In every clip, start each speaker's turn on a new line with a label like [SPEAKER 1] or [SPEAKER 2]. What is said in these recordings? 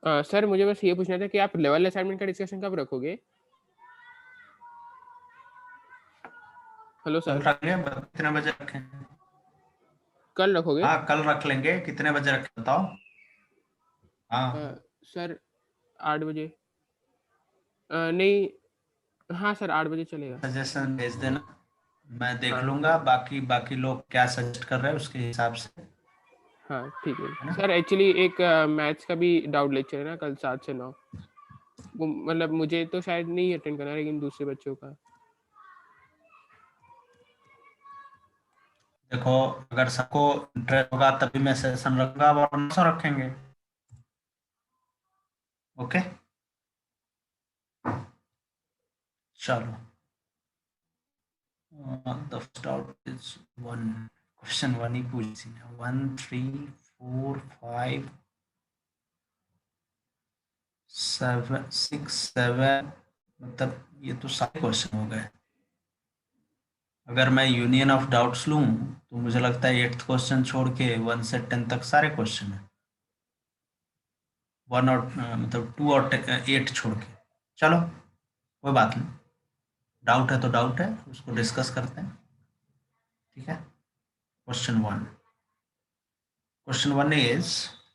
[SPEAKER 1] Sir मुझे बस ये पूछना था कि आप लेवल असाइनमेंट का डिस्कशन कब रखोगे? हेलो
[SPEAKER 2] कल
[SPEAKER 1] सर।
[SPEAKER 2] रखेंगे, कितने बजे रखें?
[SPEAKER 1] कल रखोगे?
[SPEAKER 2] हाँ कल रख लेंगे, कितने बजे रखें बताओ। हाँ
[SPEAKER 1] सर 8 बजे। नहीं, हाँ सर 8 बजे चलेगा।
[SPEAKER 2] सजेशन भेज देना, मैं देख
[SPEAKER 1] हाँ
[SPEAKER 2] लूंगा, बाकी बाकी लोग क्या सजेस्ट कर रहे हैं उसके हिसाब से,
[SPEAKER 1] हाँ ठीक है
[SPEAKER 2] है ना।
[SPEAKER 1] सर। एक्चुअली एक मैथ्स का भी डाउट लेक्चर है ना कल 7 से 9। वो मतलब मुझे तो शायद नहीं अटेंड करना, लेकिन दूसरे बच्चों का।
[SPEAKER 2] देखो अगर सबको इंटरेस्ट होगा तभी मैं सेशन रखूंगा, वरना सो रखेंगे। ओके चलो। The first doubt is one, question one ही पूछी है। 1 3 4 5 7 6 7, मतलब ये तो सारे क्वेश्चन हो गए। अगर मैं यूनियन ऑफ डाउट्स लूं तो मुझे लगता है 8th क्वेश्चन छोड़ के 1 से 10 तक सारे क्वेश्चन है। 1 और मतलब 2 और 8 छोड़ के। चलो कोई बात नहीं, डाउट है तो डाउट है, उसको डिस्कस करते हैं। ठीक है। Question one, question one is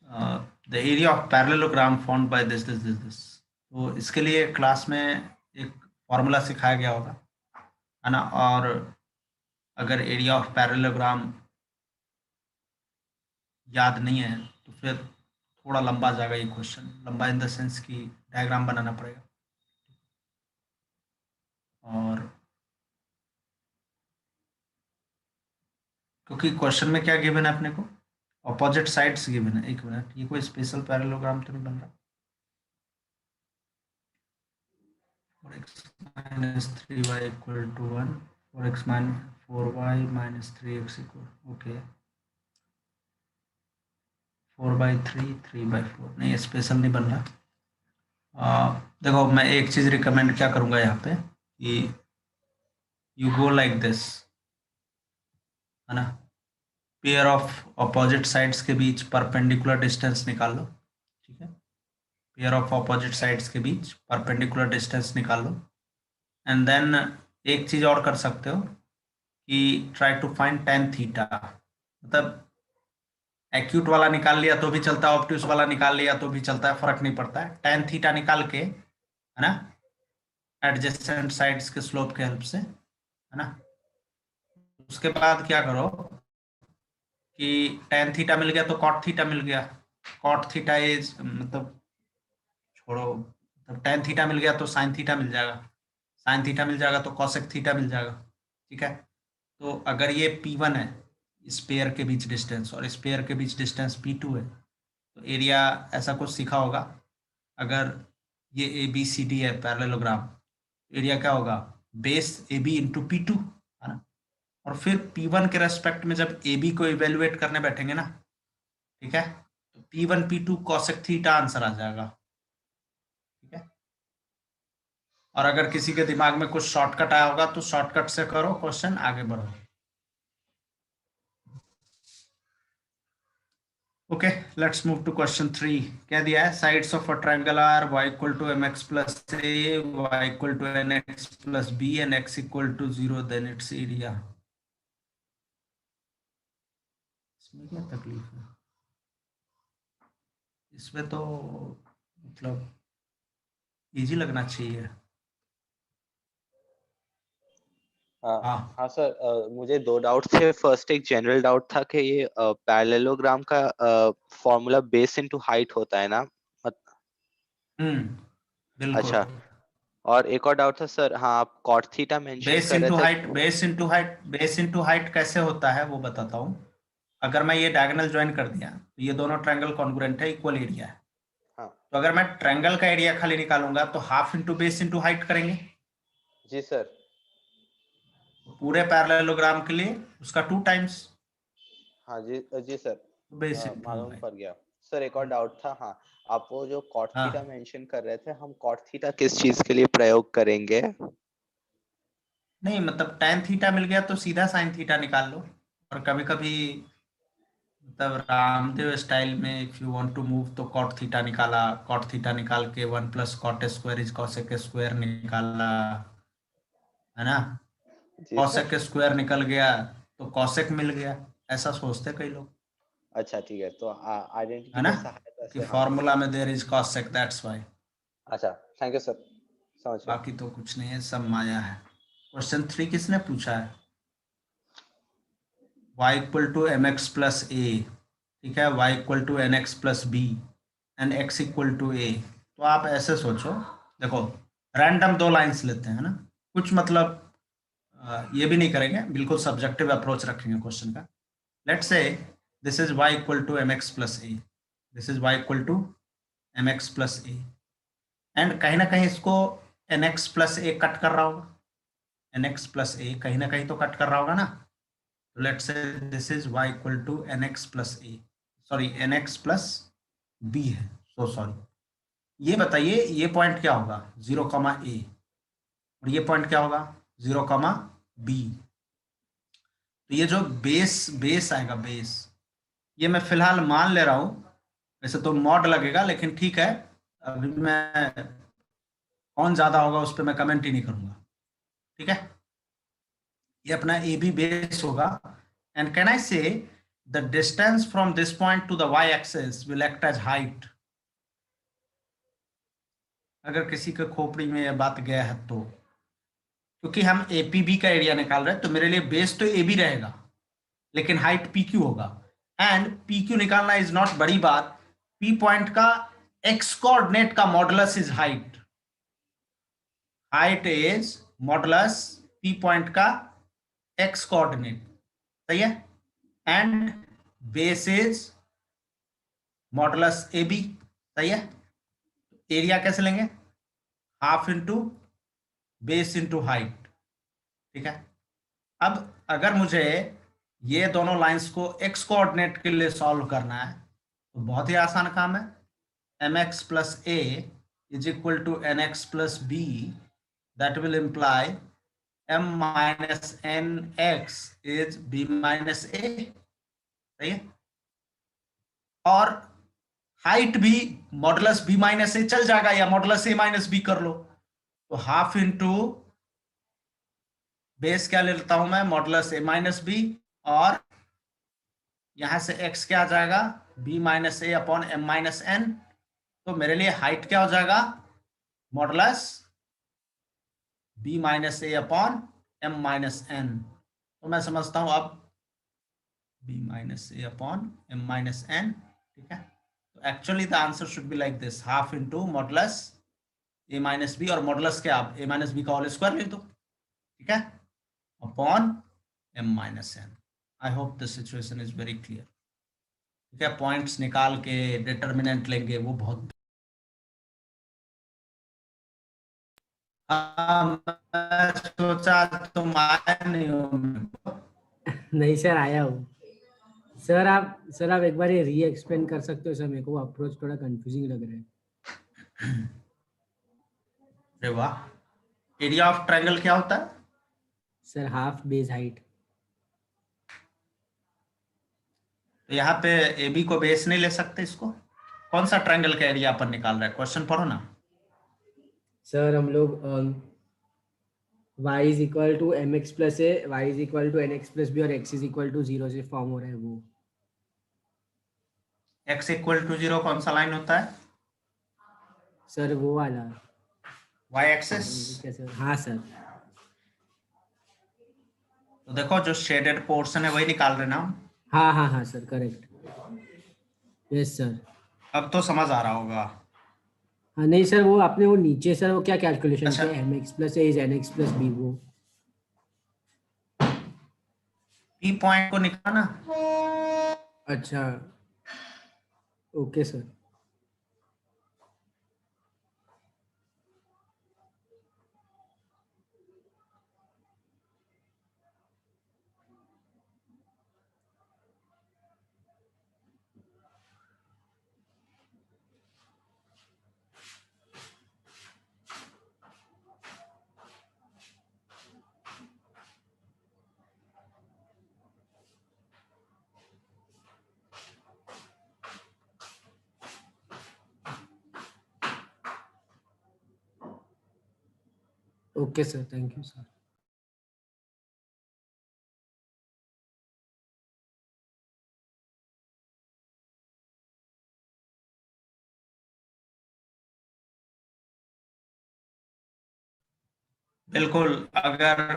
[SPEAKER 2] the area of parallelogram found by this. तो इसके लिए क्लास में एक फॉर्मूला सिखाया गया होगा, है ना। और अगर एरिया ऑफ पैरेललोग्राम याद नहीं है तो फिर थोड़ा लंबा जाएगा ये क्वेश्चन, लंबा इन द सेंस कि डायग्राम बनाना पड़ेगा। और क्योंकि क्वेश्चन में क्या गिवन है अपने को, अपोजिट साइड्स गिवन है। एक मिनट, ये कोई स्पेशल पैरेललोग्राम तो नहीं बन रहा। 4x minus 3y equal to 1, 4x minus 4y minus 3x equal, okay 4/3 3/4, नहीं स्पेशल नहीं बन रहा। देखो मैं एक चीज रिकमेंड क्या करूंगा यहाँ पे कि यू गो लाइक दिस, है ना। पेयर ऑफ अपोजिट साइड्स के बीच परपेंडिकुलर डिस्टेंस निकाल लो। ठीक है, पेयर ऑफ अपोजिट साइड्स के बीच परपेंडिकुलर डिस्टेंस निकाल लो। एंड देन एक चीज और कर सकते हो कि try to find ten theta, मतलब एक्यूट वाला निकाल लिया तो भी चलता है, ऑब्ट्यूस वाला निकाल लिया तो भी चलता है, फर्क नहीं पड़ता है। टेन थीटा निकाल के, है ना, एडजेसेंट साइड्स के स्लोप के हेल्प से, है ना। उसके बाद क्या करो कि टेन थीटा मिल गया तो कॉट थीटा मिल गया। कॉट थीटा इज मतलब छोड़ो, मतलब टेन थीटा मिल गया तो साइन थीटा मिल जाएगा, साइन थीटा मिल जाएगा तो कॉसेक थीटा मिल जाएगा। ठीक है। तो अगर ये P1 है, इस पेयर के बीच डिस्टेंस, और इस पेयर के बीच डिस्टेंस P2 है, तो एरिया ऐसा कुछ सीखा होगा। अगर ये ABCD है पैरेललोग्राम, एरिया क्या होगा, बेस AB इंटू P2, है ना। और फिर P1 के रेस्पेक्ट में जब AB को इवेलुएट करने बैठेंगे ना, ठीक है, तो P1 P2 cosec theta answer आ जाएगा। ठीक है। और अगर किसी के दिमाग में कुछ शॉर्टकट आया होगा तो शॉर्टकट से करो क्वेश्चन, आगे बढ़ो। Okay let's move to question three. क्या दिया है, sides of a triangle are y equal to mx plus a, y equal to nx plus b and x equal to 0, then its area. इसमें क्या तकलीफ है, इसमें तो मतलब इजी लगना चाहिए।
[SPEAKER 3] हाँ
[SPEAKER 2] हाँ
[SPEAKER 3] हाँ सर, मुझे दो डाउट थे। फर्स्ट एक जनरल डाउट था कि ये पैरेललोग्राम का फॉर्मूला बेस इनटू हाइट होता है ना?
[SPEAKER 2] बिल्कुल।
[SPEAKER 3] अच्छा। और एक और डाउट था सर, हाँ आप कॉट थीटा मेंशन
[SPEAKER 2] बेस
[SPEAKER 3] कर रहे
[SPEAKER 2] इंटू
[SPEAKER 3] थे।
[SPEAKER 2] हाइट, बेस इंटू हाइट कैसे होता है वो बताता हूँ। अगर मैं ये डायगोनल ज्वाइन कर दिया तो ये दोनों ट्रायंगल कॉन्ग्रुएंट है, इक्वल एरिया है।
[SPEAKER 3] हाँ
[SPEAKER 2] तो अगर मैं ट्रायंगल का एरिया खाली निकालूंगा तो half into base into height करेंगे।
[SPEAKER 3] जी सर।
[SPEAKER 2] पूरे पैरेललोग्राम के लिए उसका 2 टाइम्स
[SPEAKER 3] हाँ जी जी सर,
[SPEAKER 2] बेस इंटू
[SPEAKER 3] मालूम
[SPEAKER 2] हाइट।
[SPEAKER 3] पड़ गया। सर एक और डाउट था, हाँ आप वो जो कॉट थीटा
[SPEAKER 2] हाँ
[SPEAKER 3] मेंशन कर रहे थे, हम कॉट थीटा किस चीज के लिए प्रयोग करेंगे?
[SPEAKER 2] नहीं, मतलब tan थीटा मिल गया तो सीधा sin थीटा निकाल लो। और कभी कभी मतलब रामदेव स्टाइल में if you want to move तो कॉट थीटा निकाला, कॉट थीटा निकाल के 1 + cot² इज कॉसेक स्क्वायर निकाला, है ना।
[SPEAKER 3] जी सर।
[SPEAKER 2] कॉसेक स्क्वायर निकल गया तो कॉसेक मिल गया, ऐसा सोचते कई लोग,
[SPEAKER 3] अच्छा ठीक है, तो
[SPEAKER 2] है
[SPEAKER 3] आइडेंटिटी
[SPEAKER 2] ना,
[SPEAKER 3] के सहायता
[SPEAKER 2] कि
[SPEAKER 3] से हम लोग।
[SPEAKER 2] फॉर्मूला में there is cosec, that's why.
[SPEAKER 3] अच्छा, थैंक यू सर, समझ गया।
[SPEAKER 2] बाकी तो कुछ नहीं है, सब माया है। क्वेश्चन 3 किसने पूछा है? y = mx + a, ठीक है, y = nx + b and x = a। तो आप ऐसे सोचो, देखो रैंडम 2 लाइंस लेते हैं, है ना, कुछ मतलब ये भी नहीं करेंगे, बिल्कुल सब्जेक्टिव अप्रोच रखेंगे क्वेश्चन का। Let's say this is y = mx + a, this is y = mx + a, and कहीं ना कहीं इसको nx + a कट कर रहा होगा, nx + a कहीं ना कहीं तो कट कर रहा होगा ना। तो let's say this is y = nx + a, sorry nx + b है, सो सॉरी। ये बताइए ये पॉइंट क्या होगा, 0, a, और ये पॉइंट क्या होगा, 0, b। तो ये जो बेस बेस आएगा, बेस, ये मैं फिलहाल मान ले रहा हूं, वैसे तो मॉड लगेगा, लेकिन ठीक है, अभी मैं कौन ज्यादा होगा उस पर मैं कमेंट ही नहीं करूंगा, ठीक है। ये अपना ए बी बेस होगा, and can I say the distance from this point to the y axis will act as height. अगर किसी के खोपड़ी में यह बात गया है तो, क्योंकि हम एपीबी का एरिया निकाल रहे हैं, तो मेरे लिए बेस तो ए बी रहेगा, लेकिन हाइट पी क्यू होगा, एंड पी क्यू निकालना इज नॉट बड़ी बात। पी पॉइंट का एक्स कोऑर्डिनेट का modulus is height, height is modulus P point का एक्स कोऑर्डिनेट, सही है, and base is modulus A B, सही है। एरिया कैसे लेंगे, half into base into height, ठीक है। अब अगर मुझे ये दोनों लाइंस को एक्स कोऑर्डिनेट के लिए सॉल्व करना है तो बहुत ही आसान काम है, mx + a is equal to nx + b, that will imply m - nx is b - a, सही है। और हाइट भी मॉडुलस b - a चल जाएगा, या मॉडुलस a - b कर लो, तो हाफ इंटू बेस क्या ले लेता हूं मैं, मॉडुलस a - b, और यहां से x क्या आ जाएगा, b - a/m - n। तो मेरे लिए हाइट क्या हो जाएगा, मॉडुलस b - a/m - n। तो मैं समझता हूं अब b - a/m - n, ठीक है। तो actually the answer should be like this, half into modulus a - b, और मॉडुलस क्या, आप a - b का होल स्क्वायर लिख दो, ठीक है, upon m - n। I hope the situation is very clear, ठीक है। पॉइंट्स निकाल के डिटर्मिनेंट लेंगे वो बहुत, मैं सोचा तुम आए नहीं हो मेरे को।
[SPEAKER 4] नहीं सर, आया हूँ। सर आप एक बार ये री एक्सप्लेन कर सकते हो सर, मेरे को अप्रोच थोड़ा कंफ्यूजिंग लग रहा है।
[SPEAKER 2] अरे वाह, एरिया ऑफ ट्रायंगल क्या होता है?
[SPEAKER 4] Sir half base height.
[SPEAKER 2] तो यहाँ पे ए बी को बेस नहीं ले सकते, इसको कौन सा ट्रायंगल का एरिया अपन निकाल रहे हैं, क्वेश्चन पढ़ो ना।
[SPEAKER 4] सर हम लोग y is equal to m x plus a, y is equal to n x plus b, और x इज इक्वल टू 0 से फॉर्म हो रहा है वो।
[SPEAKER 2] x = 0 कौन सा लाइन होता है,
[SPEAKER 4] सर वो वाला
[SPEAKER 2] y एक्सिस।
[SPEAKER 4] कैसे, हाँ सर।
[SPEAKER 2] तो देखो जो शेडेड पोर्शन है वही निकाल रहे ना हम।
[SPEAKER 4] हाँ हाँ हाँ सर, करेक्ट। Yes sir.
[SPEAKER 2] अब तो समझ आ रहा होगा।
[SPEAKER 4] हाँ नहीं सर, वो आपने वो नीचे सर वो क्या कैलकुलेशन
[SPEAKER 2] अच्छा,
[SPEAKER 4] किया, m x plus a is n x plus b, वो।
[SPEAKER 2] पी पॉइंट को निकालना।
[SPEAKER 4] अच्छा, okay sir. Okay sir, thank you sir.
[SPEAKER 2] बिल्कुल, अगर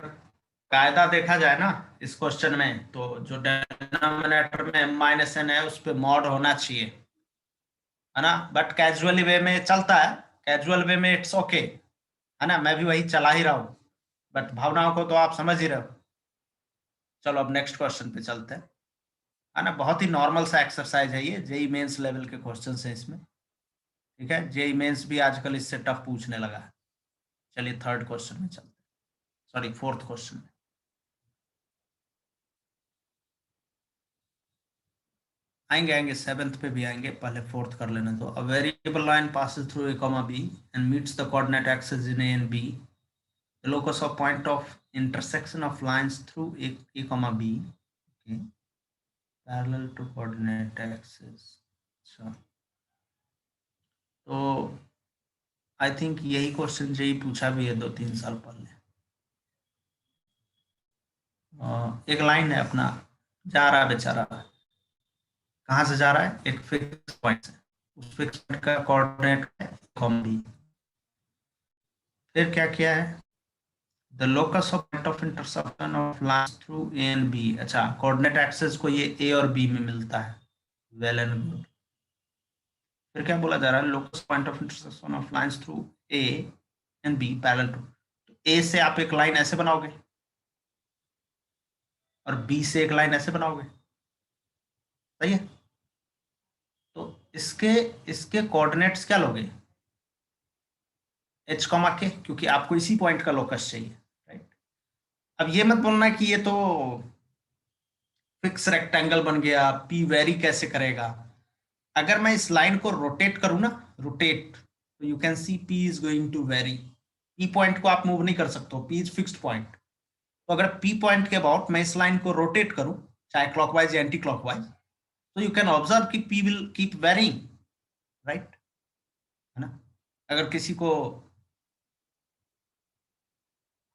[SPEAKER 2] कायदा देखा जाए ना इस क्वेश्चन में, तो जो डिनोमिनेटर में -n है उस पे मॉड होना चाहिए, है ना। बट कैजुअली वे में चलता है, कैजुअल वे में इट्स ओके, है ना। मैं भी वही चला ही रहा हूँ, बट भावनाओं को तो आप समझ ही रहे हो। चलो अब नेक्स्ट क्वेश्चन पे चलते हैं, है ना। बहुत ही नॉर्मल सा एक्सरसाइज है ये, जेई मेंस लेवल के क्वेश्चन है इसमें, ठीक है। जेई मेंस भी आजकल इससे टफ पूछने लगा है। चलिए थर्ड क्वेश्चन में चलते हैं, सॉरी फोर्थ क्वेश्चन में। आएंगे सेवेंथ पे भी आएंगे, पहले फोर्थ कर लेने दो। A variable line passes through a comma b and meets the coordinate axis in a and b. The locus of point of intersection of lines through a comma b, okay, parallel to coordinate axis. अच्छा, तो I think यही question JEE पूछा भी है 2-3 साल पहले। एक line है अपना, जा रहा है बेचारा, कहाँ से जा रहा है, एक फिक्स पॉइंट से, उस फिक्स पॉइंट का कोऑर्डिनेट है कॉमा बी। फिर क्या किया है, the locus of point of intersection of lines through a and b. अच्छा, कोऑर्डिनेट एक्सेस को ये ए और बी में मिलता है, वेल एंड गुड। फिर क्या बोला जा रहा है, locus point of intersection of lines through a and b parallel to. तो ए से आप एक लाइन ऐसे बनाओगे और बी से एक लाइन ऐसे बनाओगे, सही है। तो इसके इसके कोऑर्डिनेट्स क्या लोगे, एच कॉमा के, क्योंकि आपको इसी पॉइंट का लोकस चाहिए, राइट। अब ये मत बोलना कि ये तो फिक्स रेक्टेंगल बन गया, पी वेरी कैसे करेगा। अगर मैं इस लाइन को रोटेट करूं ना, रोटेट, तो you can see P is going to vary. P point को आप मूव नहीं कर सकते हो, पी इज फिक्स्ड पॉइंट। तो अगर पी पॉइंट के अबाउट मैं इस लाइन को रोटेट करूं, चाहे क्लॉकवाइज या एंटी क्लॉकवाइज, तो यू कैन ऑब्जर्व कि P will keep varying, right, है ना। अगर किसी को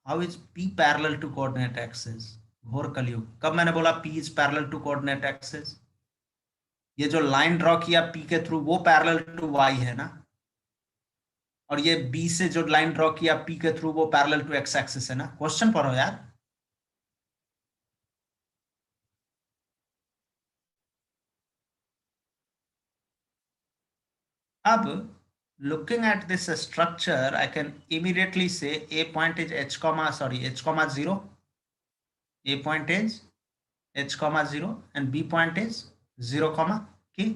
[SPEAKER 2] how is P parallel to coordinate axis, घोर कलयुग। कब मैंने बोला P is parallel to coordinate axis, ये जो लाइन ड्रॉ किया पी के थ्रू वो पैरेलल टू वाई है ना, और ये बी से जो लाइन ड्रॉ किया पी के थ्रू वो पैरेलल टू एक्स एक्सिस है ना। क्वेश्चन पढ़ो यार। अब looking at this structure, I can immediately say a point is h comma 0, a point is h comma 0 and b point is 0 comma k।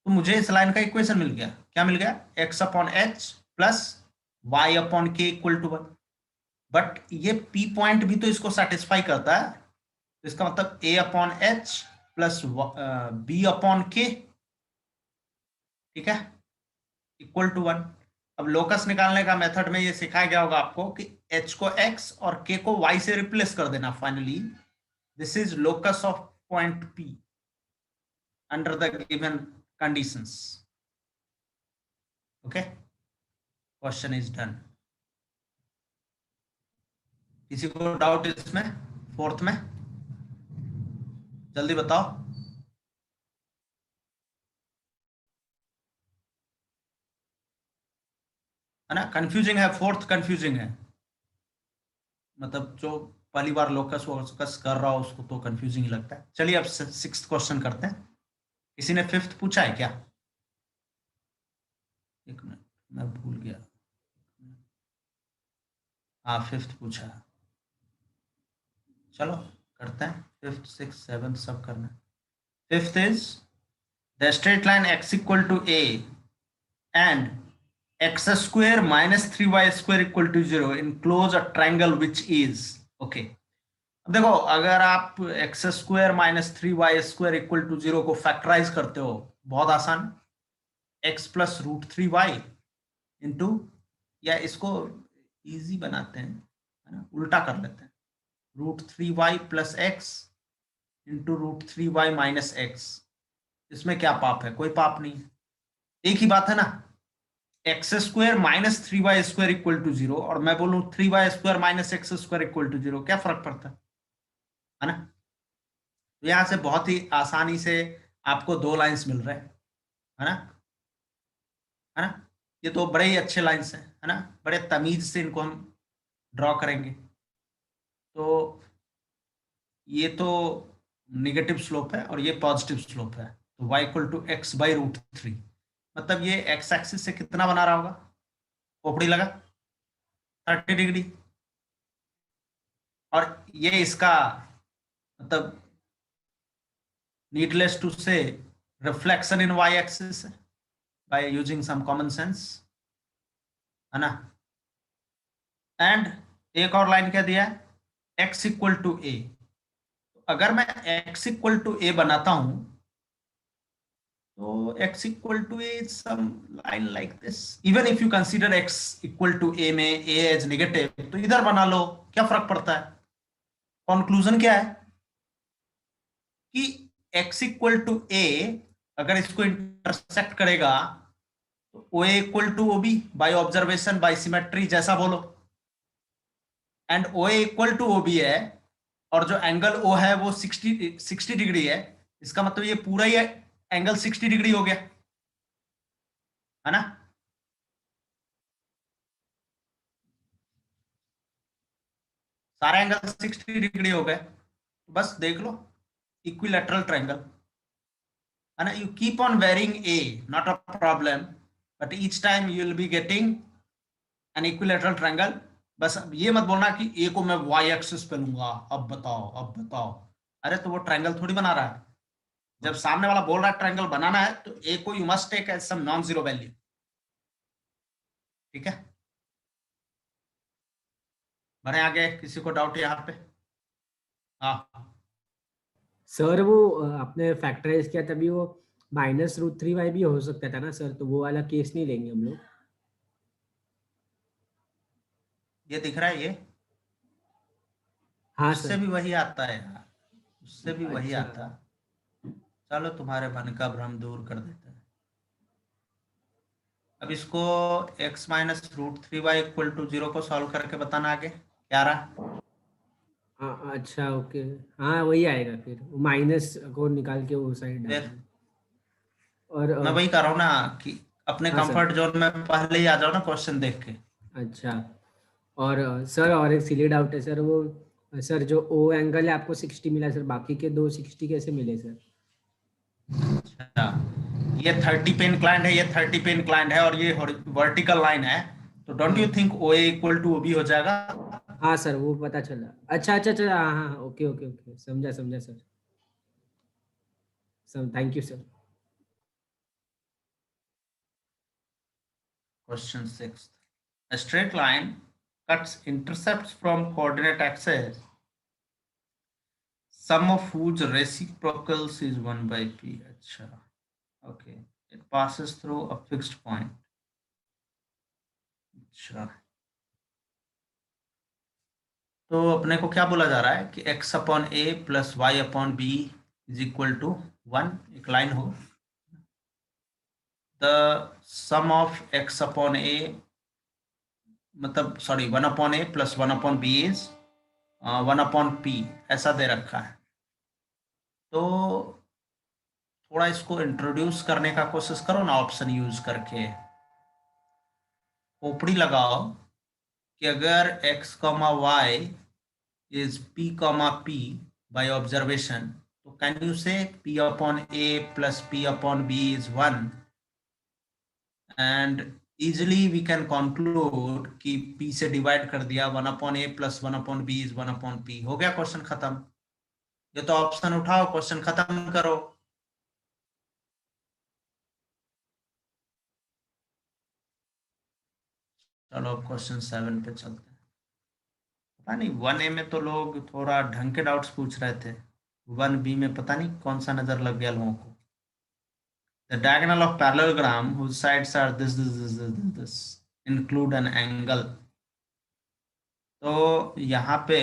[SPEAKER 2] तो मुझे इस लाइन का इक्वेशन मिल गया, क्या मिल गया, x upon H plus y upon के equal to 1। But ये p point भी तो इसको सेटिस्फाई करता है, तो इसका मतलब a upon H plus b upon के, ठीक है, इक्वल टू 1। अब लोकस निकालने का मेथड में ये सिखाया गया होगा आपको कि h को x और k को y से रिप्लेस कर देना। Finally this is locus of point p under the given conditions. Okay, question is done. किसी को डाउट इसमें, फोर्थ में, जल्दी बताओ। है ना, कंफ्यूजिंग है, फोर्थ कंफ्यूजिंग है, मतलब जो पहली बार लोकस वोकस कर रहा हो उसको तो कंफ्यूजिंग ही लगता है। चलिए अब सिक्स्थ क्वेश्चन करते हैं। किसी ने फिफ्थ पूछा है क्या, एक मिनट मैं भूल गया, हाँ फिफ्थ पूछा है। चलो करते हैं, फिफ्थ सिक्स सेवन सब करना है। Fifth is the straight line x equal to a and x square minus 3y square equal to 0 enclose a triangle which is, okay. अब देखो, अगर आप x square minus 3y square equal to 0 को factorise करते हो, बहुत आसान, x plus root 3y into, या इसको इजी बनाते हैं, है ना, उल्टा कर लेते हैं, root 3y plus x into root 3y minus x. इसमें क्या पाप है, कोई पाप नहीं, एक ही बात है ना। X square minus 3y square equal to 0 और मैं बोलूं 3y square minus x square equal to 0, क्या फर्क पड़ता है ना? तो यहां से बहुत ही आसानी से आपको दो लाइंस मिल रहे हैं, है ना? है ना? ये तो बड़े ही अच्छे लाइंस हैं, है ना? बड़े तमीज से इनको हम ड्रॉ करेंगे। तो ये तो निगेटिव स्लोप है और ये पॉजिटिव स्लोप है, तो y equal to x by root 3, मतलब ये एक्स एक्सिस से कितना बना रहा होगा? खोपड़ी लगा 30 डिग्री। और ये इसका मतलब needless to say reflection in y axis है by using some common sense, है ना? एंड एक और लाइन क्या दिया है? x इक्वल टू ए। अगर मैं x इक्वल टू ए बनाता हूं तो x equal to a is some line like this. Even if you consider x equal to a में a एज नेगेटिव, तो इधर बना लो, क्या फर्क पड़ता है? कंक्लूजन क्या है कि x इक्वल टू ए अगर इसको इंटरसेक्ट करेगा तो O equal to O B by observation by symmetry, जैसा बोलो। And O equal to O B है और जो एंगल ओ है वो 60 डिग्री है, इसका मतलब ये पूरा ही एंगल 60 डिग्री हो गया, है ना? सारे एंगल 60 डिग्री हो गए, बस देख लो इक्विलैटरल ट्रायंगल, है ना? You keep on varying a, not a problem, but each time you will be getting an equilateral triangle. बस ये मत बोलना कि ए को मैं वाई एक्सिस पे लूंगा, अब बताओ अब बताओ। अरे तो वो ट्रायंगल थोड़ी बना रहा है। जब सामने वाला बोल रहा है ट्रायंगल बनाना है तो ए को you must take as some non zero value, ठीक है? बढ़े आगे, किसी को डाउट यहाँ पे? हाँ
[SPEAKER 4] सर वो आपने फैक्टराइज किया तभी वो -√3y भी हो सकता था ना सर, तो वो वाला केस नहीं लेंगे हम लोग?
[SPEAKER 2] ये दिख रहा है, ये
[SPEAKER 4] हाँ
[SPEAKER 2] उससे
[SPEAKER 4] सर।
[SPEAKER 2] भी वही आता है यार, उससे भी वही
[SPEAKER 4] अच्छा।
[SPEAKER 2] आता है। चलो तुम्हारे मन का भ्रम दूर कर देते हैं। अब इसको x minus root 3y equal to 0 को सॉल्व करके बताना आगे क्या रहा।
[SPEAKER 4] हाँ अच्छा ओके। हाँ वही आएगा, फिर माइनस को निकाल के वो साइड डाल
[SPEAKER 2] फिर
[SPEAKER 4] दें। और
[SPEAKER 2] मैं वही कर रहा हूँ ना कि अपने
[SPEAKER 4] हाँ सर।
[SPEAKER 2] कंफर्ट जोन में पहले ही आ जाओ ना क्वेश्चन देख के।
[SPEAKER 4] अच्छा। और सर और एक सिली डाउट है सर, वो सर जो ओ एंगल है आपको 60 मिला सर, बाकी के दो 60 कैसे मिले सर?
[SPEAKER 2] अच्छा, ये 30 पे इंक्लाइंड है, ये 30 पे इंक्लाइंड है और ये वर्टिकल लाइन है, तो don't you think O equal to O B हो जाएगा?
[SPEAKER 4] हाँ सर वो पता चला। अच्छा अच्छा अच्छा, हाँ हाँ ओके ओके ओके, समझा समझा sir. Thank you sir.
[SPEAKER 2] Question 6. A straight line cuts intercepts from coordinate axes, sum of whose reciprocals is 1 by p. अच्छा, okay. It passes through a fixed point. अच्छा, तो अपने को क्या बोला जा रहा है कि x upon a plus y upon b is equal to 1, एक लाइन हो। The sum of x upon a, मतलब sorry 1 upon a plus 1 upon b is 1 upon p, ऐसा दे रखा है। तो थोड़ा इसको इंट्रोड्यूस करने का कोशिश करो ना ऑप्शन यूज करके। खोपड़ी लगाओ कि अगर x comma y is p comma p by observation, तो can you say p upon a plus p upon b is 1, and easily we can conclude कि p से डिवाइड कर दिया 1 upon a plus 1 upon b is 1 upon p, हो गया question खत्म। ये तो ऑप्शन उठाओ, क्वेश्चन खत्म करो। चलो अब क्वेश्चन 7 पे चलते हैं। पता नहीं 1A में तो लोग थोड़ा ढंग के डाउट्स पूछ रहे थे, 1B में पता नहीं कौन सा नजर लग गया लोगों को। The diagonal of parallelogram whose sides are this include an angle. तो यहाँ पे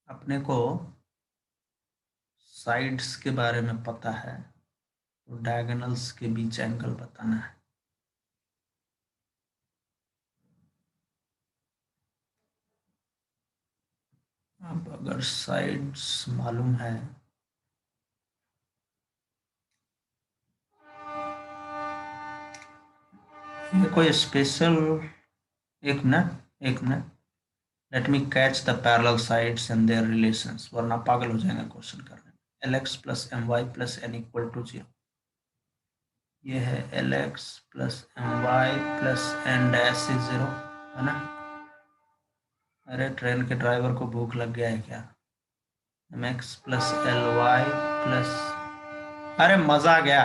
[SPEAKER 2] अपने को साइड्स के बारे में पता है, तो डायगोनल्स के बीच एंगल बताना है। अब अगर साइड्स मालूम है, ये कोई स्पेशल, एक minute, let me catch the parallel sides and their relations, वरना पागल हो जाएंगे क्वेश्चन करने में। lx plus m y plus n equal to 0, ये है lx plus m y plus n dash is 0, है ना। अरे ट्रेन के ड्राइवर को भूख लग गया है क्या। mx plus l y plus, अरे मजा आ गया,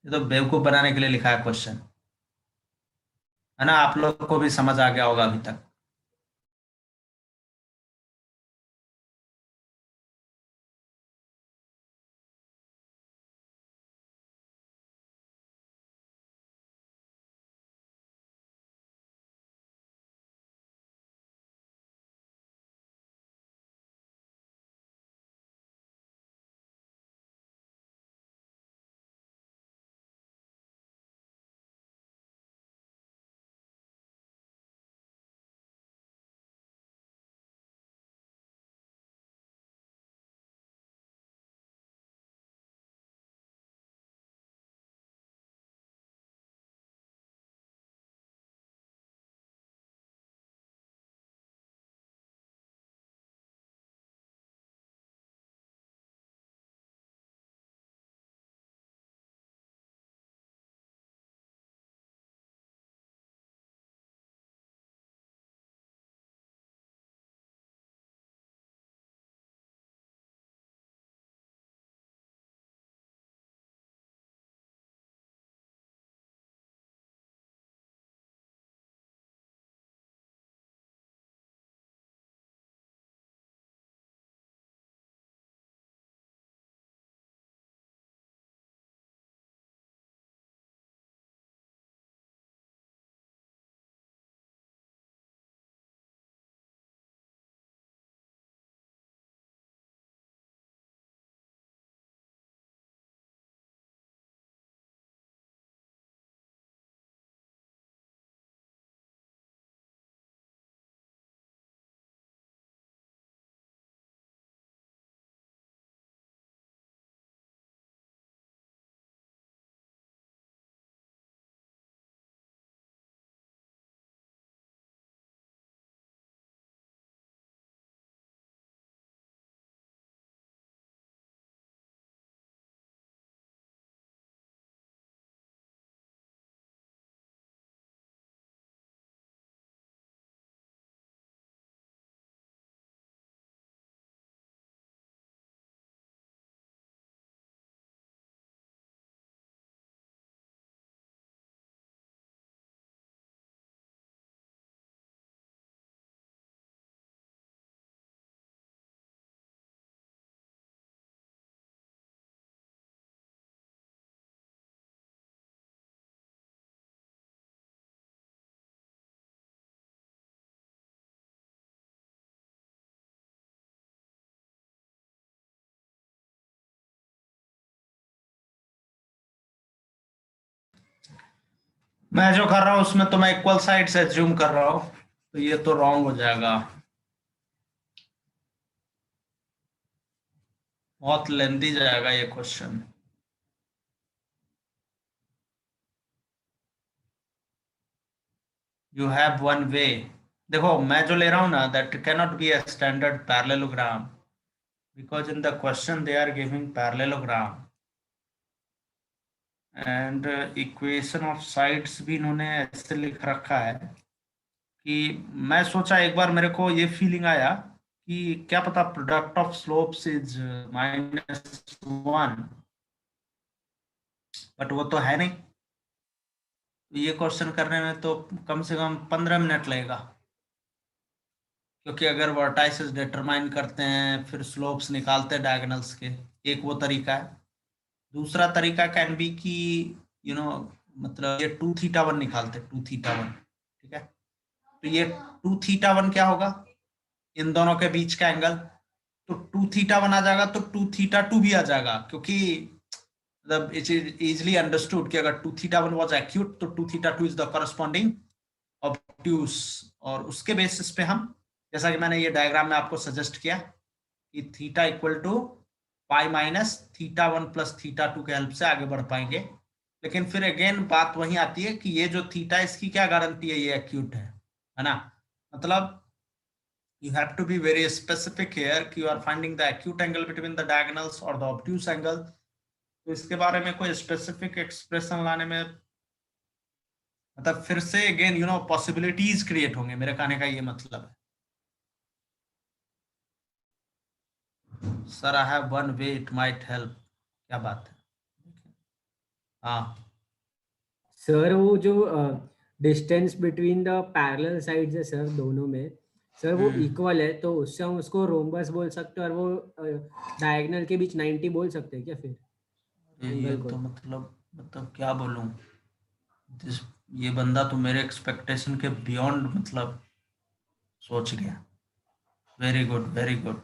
[SPEAKER 2] ये तो बेवकूफ बनाने के लिए लिखा है क्वेश्चन, है ना। आप लोग को भी समझ आ गया होगा अभी तक। मैं जो कर रहा हूँ उसमें तो मैं इक्वल साइड से एज्यूम कर रहा हूँ, तो ये तो रॉन्ग हो जाएगा, बहुत लेंथी जाएगा ये question. You have one way, देखो मैं जो ले रहा हूँ ना, that can not be a standard parallelogram, because in the question they are giving parallelogram and equation of sides भी इन्होंने ऐसे लिख रखा है कि मैं सोचा, एक बार मेरे को ये फीलिंग आया कि क्या पता product of slopes is -1, but वो तो है नहीं। तो ये क्वेश्चन करने में तो कम से कम 15 मिनट लगेगा, क्योंकि अगर वर्टाइसेस डिटरमाइन करते हैं फिर स्लोप्स निकालते हैं डायगोनल्स के, एक वो तरीका है। दूसरा तरीका कैन बी कि मतलब ये 2θ1 निकालते, 2θ1, ठीक है। तो ये 2θ1 क्या होगा, इन दोनों के बीच का एंगल, तो 2θ1 आ जाएगा तो 2θ2 भी आ जाएगा, क्योंकि मतलब इट इज इजिली अंडरस्टूड कि अगर 2θ1 वाज एक्यूट तो 2θ2 इज द करस्पॉन्डिंग ऑब्ट्यूस, और उसके बेसिस पे हम जैसा कि मैंने ये डायग्राम में आपको सजेस्ट किया कि theta equal to pi minus theta 1 plus theta 2 के हेल्प से आगे बढ़ पाएंगे। लेकिन फिर अगेन बात वही आती है कि ये जो थीटा, इसकी क्या गारंटी है ये एक्यूट है ना? मतलब you have to be very specific here कि you are finding the acute angle between the diagonals or the obtuse angle। तो इसके बारे में कोई स्पेसिफिक एक्सप्रेशन लाने में मतलब फिर से again you know possibilities create होंगे, मेरे कहने का ये मतलब है। Sir I have one way it might help, क्या बात है? हाँ
[SPEAKER 4] सर वो जो distance between the parallel sides है सर दोनों में, सर वो इक्वल है, तो उससे हम उसको रोम्बस बोल सकते हैं और वो डायगोनल के बीच 90 बोल सकते हैं क्या फिर?
[SPEAKER 2] ये तो मतलब क्या बोलूं, ये बंदा तो मेरे एक्सपेक्टेशन के बियॉन्ड मतलब सोच गया। Very good very good,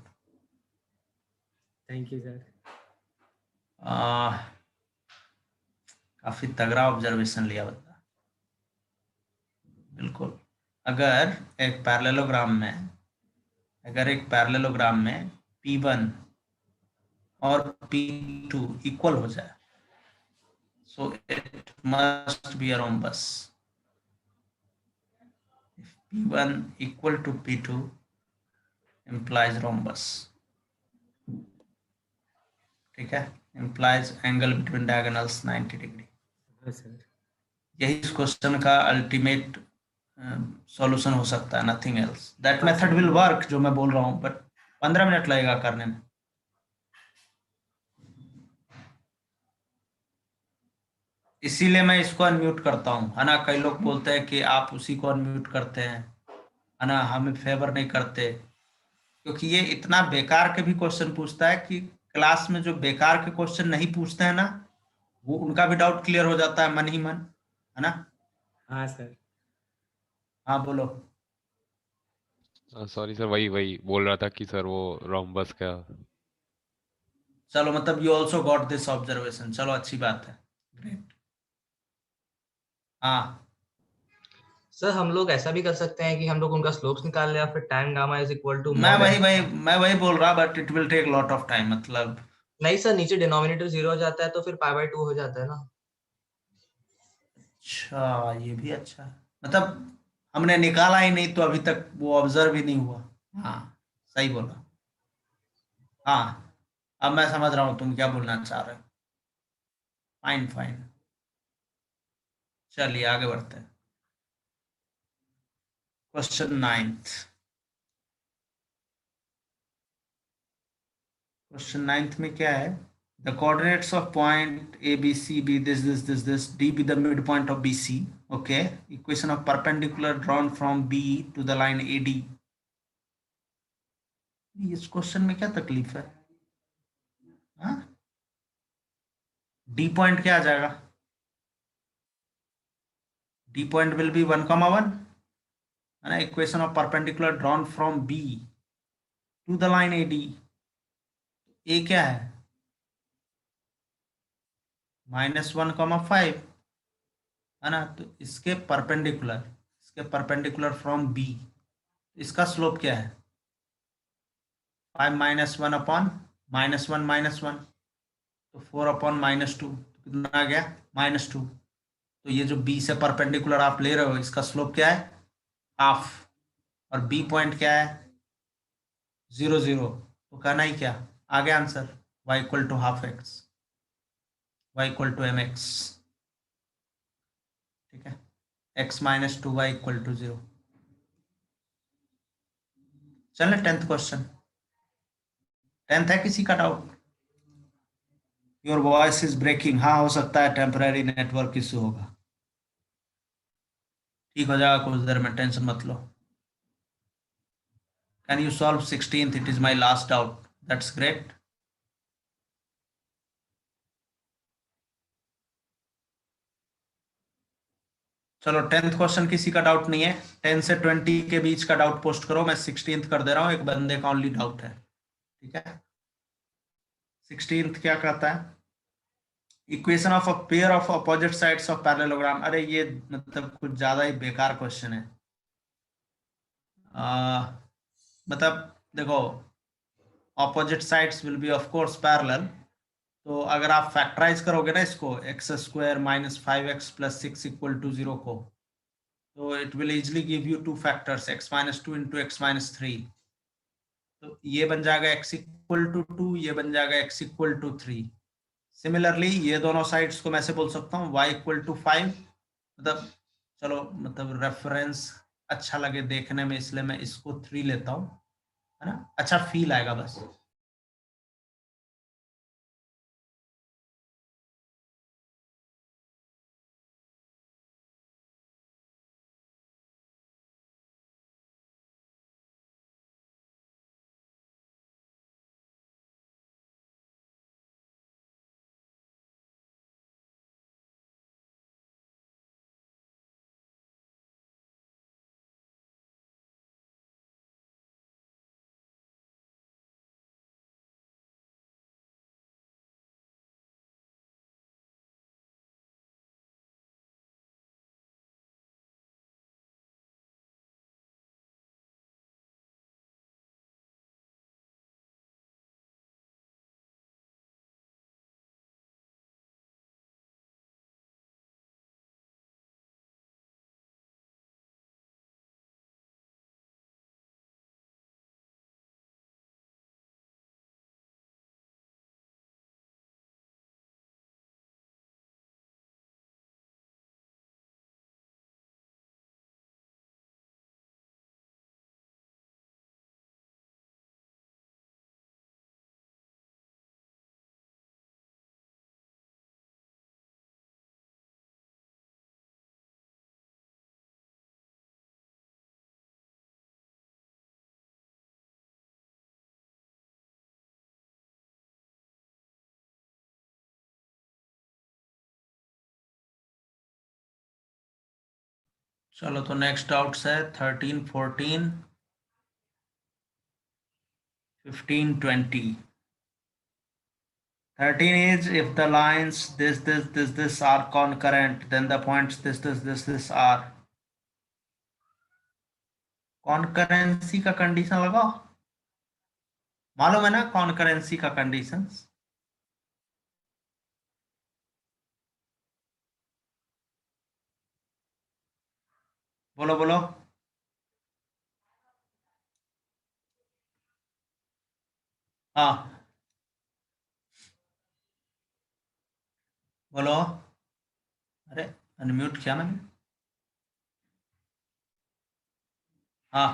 [SPEAKER 4] thank you sir.
[SPEAKER 2] काफी तगड़ा ऑब्जर्वेशन लिया बंदा, बिल्कुल। अगर एक पैरेललोग्राम में P1 और P2 इक्वल हो जाए, so it must be a rhombus। If P1 equal to P2 implies rhombus, ठीक है, implies angle between diagonals 90 degree.
[SPEAKER 4] हाँ सर।
[SPEAKER 2] यही इस क्वेश्चन का अल्टीमेट सॉल्यूशन हो सकता है, nothing else. That method will work जो मैं बोल रहा हूँ, बट 15 मिनट लगेगा करने में। इसीलिए मैं इसको अनम्यूट करता हूँ, है ना? कई लोग बोलते हैं कि आप उसी को अनम्यूट करते हैं, है ना, हमें फेवर नहीं करते, क्योंकि ये इतना बेकार के भी क्वेश्चन पूछता है कि क्लास में जो बेकार के क्वेश्चन नहीं पूछते हैं ना, वो उनका भी डाउट क्लियर हो जाता है मन ही मन, है ना?
[SPEAKER 4] हाँ सर।
[SPEAKER 2] हाँ बोलो।
[SPEAKER 5] सॉरी सर, वही वही बोल रहा था कि सर वो रोम्बस का।
[SPEAKER 2] चलो मतलब you also got this observation, चलो अच्छी बात है, ग्रेट। हाँ
[SPEAKER 6] सर हम लोग ऐसा भी कर सकते हैं कि हम लोग उनका स्लोप्स निकाल ले, या फिर tan gamma is equal to
[SPEAKER 2] मैं वही बोल रहा, but it will take lot of time. मतलब
[SPEAKER 6] नहीं सर, नीचे डिनोमिनेटर 0 हो जाता है तो फिर π/2 हो जाता है ना।
[SPEAKER 2] अच्छा, ये भी अच्छा है, मतलब हमने निकाला ही नहीं तो अभी तक वो ऑब्जर्व ही नहीं हुआ। हाँ सही बोला। हाँ अब मैं समझ रहा हूँ तुम क्या बोलना चाह रहे हो। फाइन फाइन, चलिए आगे बढ़ते हैं। Question 9th। क्वेश्चन 9th में क्या है? The coordinates of point A, B, C be this, D be the midpoint of BC. Okay. Equation of perpendicular drawn from B to the line AD. इस question में क्या तकलीफ है? हाँ? D point क्या आ जाएगा? D पॉइंट will be 1,1, है ना? Equation of perpendicular drawn from B to the line AD। A क्या है? -1,5, है ना? तो इसके परपेंडिकुलर फ्रॉम B, इसका स्लोप क्या है? 5 - 1 अपॉन -1 तो 4 अपॉन -2, कितना आ गया? -2। तो ये जो B से परपेंडिकुलर आप ले रहे हो, इसका स्लोप क्या है? हाफ। और B पॉइंट क्या है? 0 0। तो कहना ही क्या, आ गया answer, y = ½ x, y = mx। ठीक है, x - 2y = 0। चले 10th क्वेश्चन। 10th है किसी का doubt? Your voice is breaking. हाँ हो सकता है टेम्पररी नेटवर्क इशू होगा, ठीक हो जाएगा कुछ देर में, टेंशन मत लो। Can you solve 16th? It is my last doubt. That's great. चलो 10th क्वेश्चन किसी का डाउट नहीं है? 10 से 20 के बीच का डाउट पोस्ट करो, मैं 16th कर दे रहा हूँ, एक बंदे का ओनली डाउट है। ठीक है, 16th क्या कहता है? Equation of a pair of opposite sides of parallelogram. अरे ये मतलब कुछ ज्यादा ही बेकार क्वेश्चन है। मतलब देखो opposite sides will be of course parallel, तो अगर आप फैक्टराइज करोगे ना इसको x square minus 5x plus 6 equal to 0 को, तो it will easily give you two factors x minus 2 into x minus 3। तो ये बन जाएगा x इक्वल टू 2, ये बन जाएगा x इक्वल टू 3। सिमिलरली ये दोनों साइड्स को मैं ऐसे बोल सकता हूँ y इक्वल टू 5। मतलब चलो मतलब रेफरेंस अच्छा लगे देखने में इसलिए मैं इसको 3 लेता हूँ, है ना, अच्छा फील आएगा बस। चलो तो नेक्स्ट डाउट्स है 13, 14, 15, 20। 13 is if the lines this are concurrent, then the points this are। Concurrency का कंडीशन लगाओ, मालूम है ना कॉन्करेंसी का कंडीशंस। बोलो बोलो। हाँ बोलो। अरे अनम्यूट किया मैंने। हाँ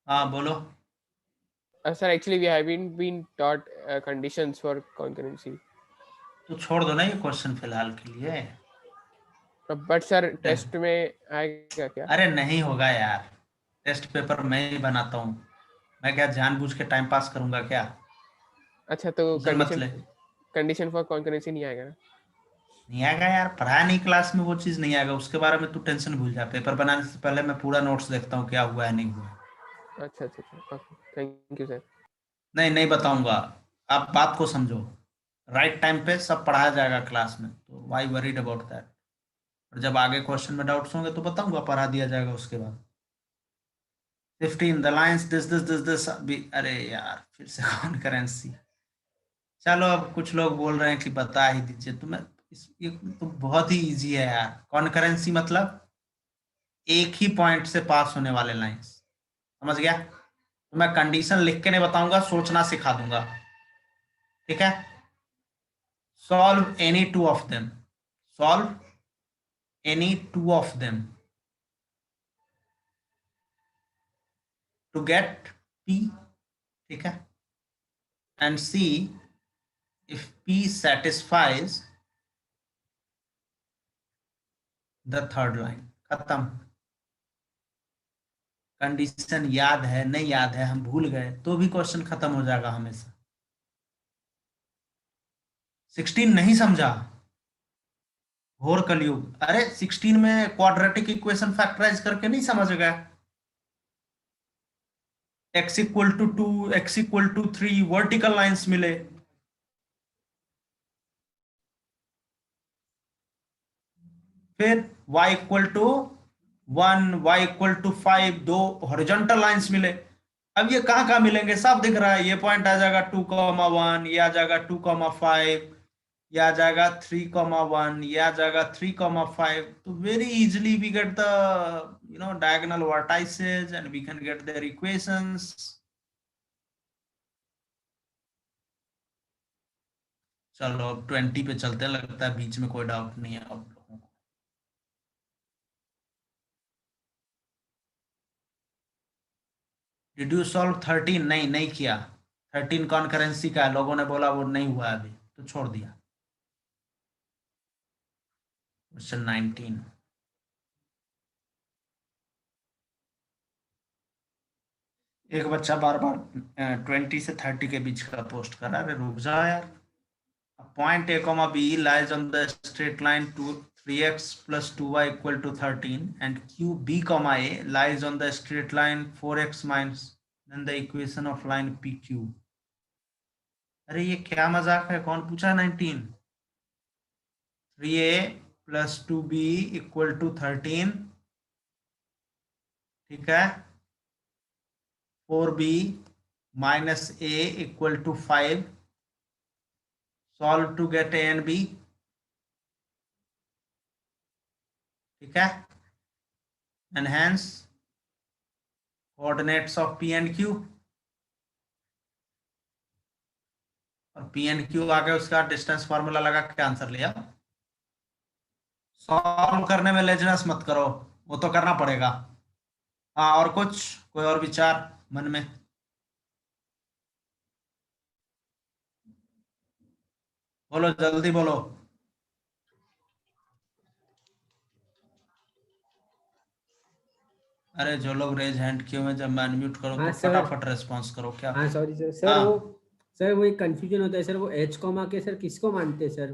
[SPEAKER 2] हाँ बोलो।
[SPEAKER 1] Sir, actually we haven't been taught conditions for concurrency.
[SPEAKER 2] तो छोड़ दो ना ये क्वेश्चन फिलहाल के लिए।
[SPEAKER 1] But sir, टेस्ट में आएगा क्या?
[SPEAKER 2] अरे नहीं होगा यार, टेस्ट पेपर मैं ही बनाता हूँ, मैं क्या जानबूझ के टाइम पास करूंगा क्या?
[SPEAKER 1] अच्छा तो
[SPEAKER 2] टेंशन मत ले।
[SPEAKER 1] कंडीशन फॉर कॉन्करेंसी नहीं आएगा ना?
[SPEAKER 2] नहीं आएगा यार, पढ़ाया नहीं क्लास में, वो चीज नहीं आएगा, उसके बारे में तू टेंशन भूल जा। पेपर बनाने से पहले मैं पूरा नोट्स देखता हूँ क्या हुआ है नहीं हुआ।
[SPEAKER 1] अच्छा अच्छा अच्छा, ओके, थैंक यू सर।
[SPEAKER 2] नहीं नहीं बताऊंगा, आप बात को समझो। राइट टाइम पे सब पढ़ाया जाएगा क्लास में, तो वाई वरीड अबाउट दैट। और जब आगे क्वेश्चन में डाउट्स होंगे तो बताऊंगा, पढ़ा दिया जाएगा उसके बाद। 15 द लाइंस दिस भी, अरे यार फिर से कॉन्करेंसी। चलो अब कुछ लोग बोल रहे हैं कि बता ही दीजिए, तो मैं ये तो बहुत ही इजी है यार। कॉन्करेंसी मतलब एक ही पॉइंट से पास होने वाले लाइंस, समझ गया? तो मैं कंडीशन लिख के नहीं बताऊंगा, सोचना सिखा दूंगा, ठीक है? Solve any two of them, solve any two of them to get P, ठीक है? And see if P satisfies the third line। खत्म। कंडीशन याद है नहीं याद है हम भूल गए तो भी क्वेश्चन खत्म हो जाएगा हमेशा। 16 नहीं समझा? घोर कलयुग। अरे 16 में क्वाड्रेटिक इक्वेशन फैक्टराइज करके नहीं समझ गए? x equal to 2, x equal to 3 vertical lines मिले, फिर y equal to 1 y equal to 5, दो हॉरिजॉन्टल लाइंस मिले। अब ये कहाँ कहाँ मिलेंगे, सब दिख रहा है। ये पॉइंट आ जाएगा 2,1, ये आ जाएगा 2,5, ये आ जाएगा 3,1, ये आ जाएगा 3,5। तो very easily we get the diagonal vertices and we can get their equations. चलो अब 20 पे चलते हैं, लगता है बीच में कोई डाउट नहीं है आप लोगों को। Did you solve 13? नहीं किया। 13 कॉन्करेंसी का है, लोगों ने बोला वो नहीं हुआ अभी, तो छोड़ दिया। क्वेश्चन 19। एक बच्चा बार बार 20 से 30 के बीच का पोस्ट कर रहा है, अरे रुक जा यार। Point A, B lies on the straight line 3x plus 2y equal to 13 and QB, A lies on the straight line 4x minus then the equation of line PQ. अरे ये क्या मजाक है, कौन पूछा 19? 3a plus 2b equal to 13, ठीक है, 4b minus a equal to 5, solve to get a and b, ठीक है, and hence coordinates of p and q, और p and q आगे उसका डिस्टेंस फार्मूला लगा के आंसर लिया। सॉल्व करने में लेजनेस मत करो, वो तो करना पड़ेगा। हाँ, और कुछ, कोई और विचार मन में? बोलो, जल्दी बोलो। अरे जो लोग रेज हैंड किए हुए, जब मैं अनम्यूट करूं
[SPEAKER 4] हाँ
[SPEAKER 2] तो
[SPEAKER 4] सर।
[SPEAKER 2] फटाफट रेस्पॉन्स करो। क्या?
[SPEAKER 4] हाँ सॉरी सर। सर
[SPEAKER 2] हाँ।
[SPEAKER 4] वो एक कंफ्यूजन होता है सर, वो एच कॉमा के सर किसको मानते हैं सर?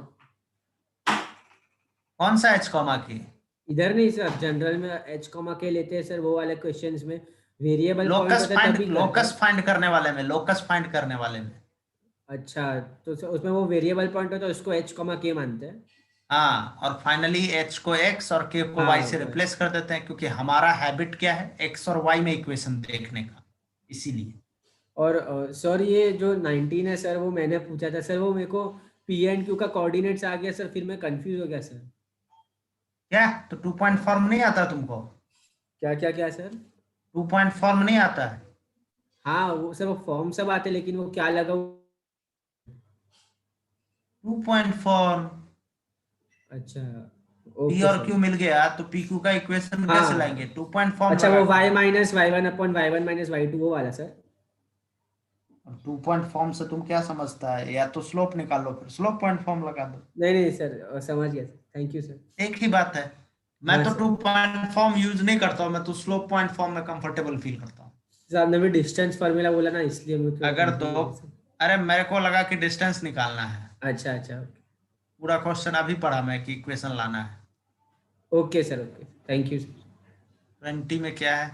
[SPEAKER 2] कौन सा एच कॉमा की?
[SPEAKER 4] इधर नहीं सर, जनरल में एच कॉमा के लेते हैं सर, वो वाले क्वेश्चंस में वेरिएबल पॉइंट
[SPEAKER 2] लोकस
[SPEAKER 4] होता है
[SPEAKER 2] फाइंड,
[SPEAKER 4] तभी
[SPEAKER 2] लोकस फाइंड करने वाले में, लोकस फाइंड करने वाले में।
[SPEAKER 4] अच्छा, तो सर उसमें वो वेरिएबल पॉइंट होता है, उसको एच कॉमा के मानते हैं।
[SPEAKER 2] हाँ, और फाइनली एच को एक्स और के को
[SPEAKER 4] हाँ,
[SPEAKER 2] वाई से
[SPEAKER 4] वो है।
[SPEAKER 2] रिप्लेस कर देते हैं, क्योंकि हमारा हैबिट क्या है, एक्स और वाई में इक्वेशन देखने का, इसीलिए।
[SPEAKER 4] और सर ये जो 19 है सर, वो मैंने पूछा था सर, वो मेरे को पी एंड क्यू का कोऑर्डिनेट्स आ गया सर, फिर मैं कंफ्यूज हो गया सर।
[SPEAKER 2] क्या? तो 2 पॉइंट फॉर्म नहीं आता तुमको?
[SPEAKER 4] क्या क्या क्या सर?
[SPEAKER 2] 2 पॉइंट फॉर्म नहीं आता है?
[SPEAKER 4] हाँ वो सर, वो फॉर्म सब आते, लेकिन वो क्या लगा
[SPEAKER 2] 2 पॉइंट फॉर्म।
[SPEAKER 4] अच्छा
[SPEAKER 2] पी
[SPEAKER 4] ओके
[SPEAKER 2] और
[SPEAKER 4] सर।
[SPEAKER 2] क्यू मिल गया तो पी क्यू का इक्वेशन
[SPEAKER 4] हाँ
[SPEAKER 2] कैसे लाएंगे? 2 पॉइंट फॉर्म
[SPEAKER 4] अच्छा,
[SPEAKER 2] लगा
[SPEAKER 4] वो
[SPEAKER 2] के।
[SPEAKER 4] y minus y one upon y one minus y two, वो वाला सर।
[SPEAKER 2] 2 पॉइंट फॉर्म से तुम क्या समझता है? या तो स्लोप निकालो, फिर स्लोप पॉइंट फॉर्म लगा दो।
[SPEAKER 4] नहीं सर, समझ गया सर, थैंक यू सर।
[SPEAKER 2] एक ही बात है। मैं
[SPEAKER 4] हाँ
[SPEAKER 2] तो
[SPEAKER 4] सर।
[SPEAKER 2] 2 पॉइंट फॉर्म यूज नहीं करता हूँ, मैं तो स्लोप पॉइंट फॉर्म में कंफर्टेबल फील करता हूँ।
[SPEAKER 4] सर आपने भी डिस्टेंस फार्मूला बोला ना, इसलिए मैं थोड़ा
[SPEAKER 2] अगर
[SPEAKER 4] confused
[SPEAKER 2] दो,
[SPEAKER 4] हो गया सर।
[SPEAKER 2] अरे मेरे को लगा कि डिस्टेंस निकालना है।
[SPEAKER 4] अच्छा
[SPEAKER 2] पूरा क्वेश्चन अभी पढ़ा मैं कि इक्वेशन लाना है।
[SPEAKER 4] Okay sir, okay, thank you sir.
[SPEAKER 2] 20 में क्या है?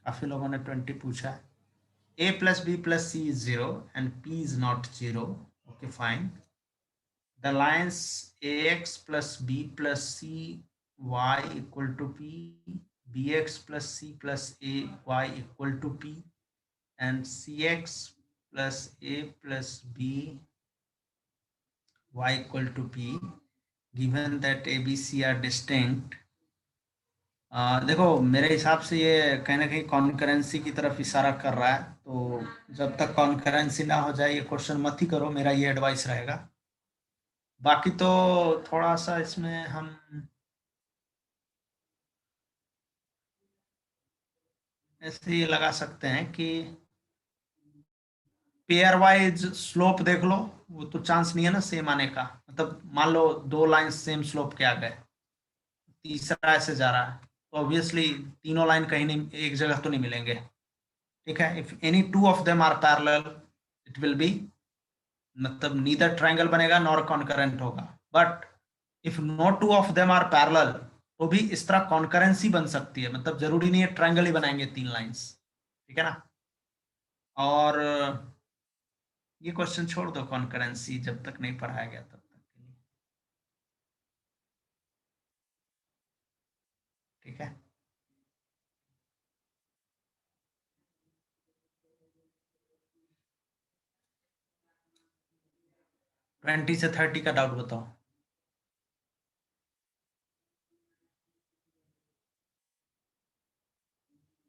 [SPEAKER 2] काफी लोगों ने 20 पूछा है। a plus b plus c is 0 and p is not 0. Okay, fine. The lines ax plus b plus c y equal to p, bx plus c plus a y equal to p, and cx plus a plus b y equal to p, given that a b c are distinct. देखो, मेरे हिसाब से ये कहीं ना कहीं concurrency की तरफ इशारा कर रहा है, तो जब तक कॉन्करेंसी ना हो जाए ये क्वेश्चन मत ही करो, मेरा ये एडवाइस रहेगा। बाकी तो थोड़ा सा इसमें हम ऐसे ही लगा सकते हैं कि पेयर वाइज स्लोप देख लो, वो तो चांस नहीं है ना सेम आने का। मतलब मान लो 2 लाइन सेम स्लोप के आ गए, तीसरा ऐसे जा रहा है, तो ऑब्वियसली तीनों लाइन कहीं नहीं, एक जगह तो नहीं मिलेंगे। ठीक है, if any 2 of them are parallel it will be, मतलब नीदर ट्रायंगल बनेगा नॉर कॉन्करेंट होगा। But if no 2 of them are parallel, तो भी इस तरह कॉन्करेंसी बन सकती है, मतलब जरूरी नहीं है ट्रायंगल ही बनाएंगे 3 लाइंस। ठीक है ना? और ये क्वेश्चन छोड़ दो, कॉन्करेंसी जब तक नहीं पढ़ाया गया तब तक के लिए। ठीक है, 20 से 30 का डाउट बताओ।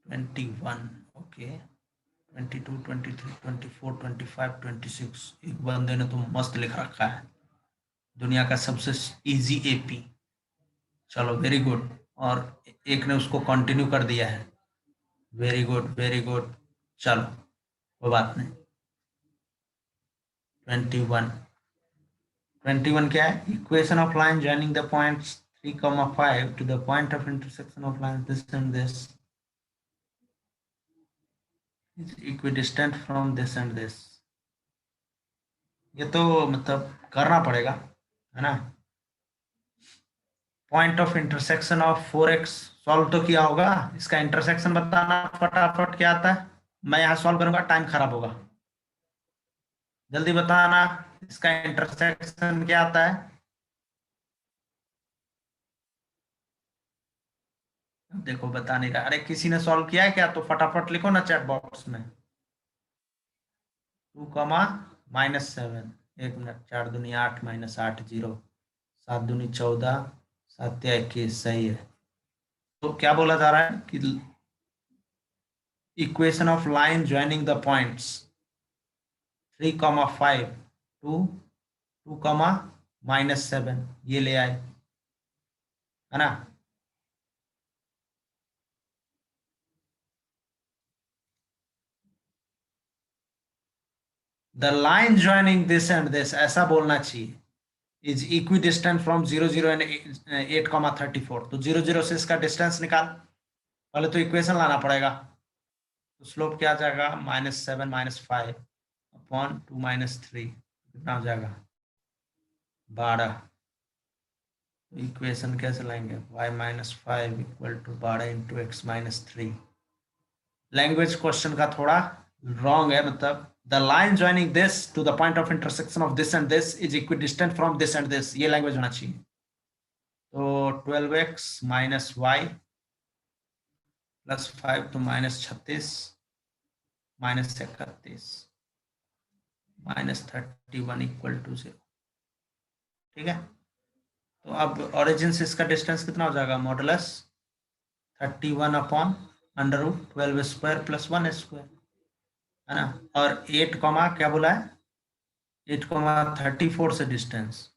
[SPEAKER 2] 21, ओके। 22, 23, 24, 25, 26। एक बंदे ने तो मस्त लिख रखा है, दुनिया का सबसे इजी एपी। चलो वेरी गुड। और एक ने उसको कंटिन्यू कर दिया है, वेरी गुड वेरी गुड। चलो कोई बात नहीं। 21 क्या है? Equation of line joining the points 3,5 to the point of intersection of line this and this is equidistant from this and this। ये तो मतलब करना पड़ेगा, है ना। Point of intersection of 4x solve तो किया होगा, इसका इंटरसेक्शन बताना फटाफट क्या आता है। मैं यहाँ सॉल्व करूंगा, टाइम खराब होगा, जल्दी बताना इसका इंटरसेक्शन क्या आता है। देखो बता नहीं रहा, अरे किसी ने सॉल्व किया है क्या? तो फटाफट लिखो ना चैट बॉक्स में। 2, -7। 1 मिनट। 4 दूनी 8 -8 0। 7 दूनी 14, 7 या 21। सही है। तो क्या बोला जा रहा है कि equation of line joining the points 3,5 to 2, -7 ये ले आए, है ना। The line joining this and this ऐसा बोलना चाहिए इज इक्विडिस्टेंट फ्रॉम 0, 0 एंड 8,34। तो 0, 0 से इसका डिस्टेंस निकाल, पहले तो इक्वेशन लाना पड़ेगा। तो स्लोप क्या आ जाएगा? -7 -5 अपॉन 2 -3 कितना हो जाएगा? 12। इक्वेशन कैसे लाएंगे? y -5 equal to 12 into x -3। Language question का थोड़ा रॉन्ग है, मतलब the line joining this to the point of intersection of this and this is equidistant from this and this, ये लैंग्वेज होना चाहिए। तो 12x माइनस y प्लस 5 तो -36 -31 -31 equal to 0। ठीक है, तो अब ओरिजिन से इसका डिस्टेंस कितना हो जाएगा? Modulus 31 upon √12 square plus 1 square, है ना। और 8 क्या बोला है? 8,34 से डिस्टेंस,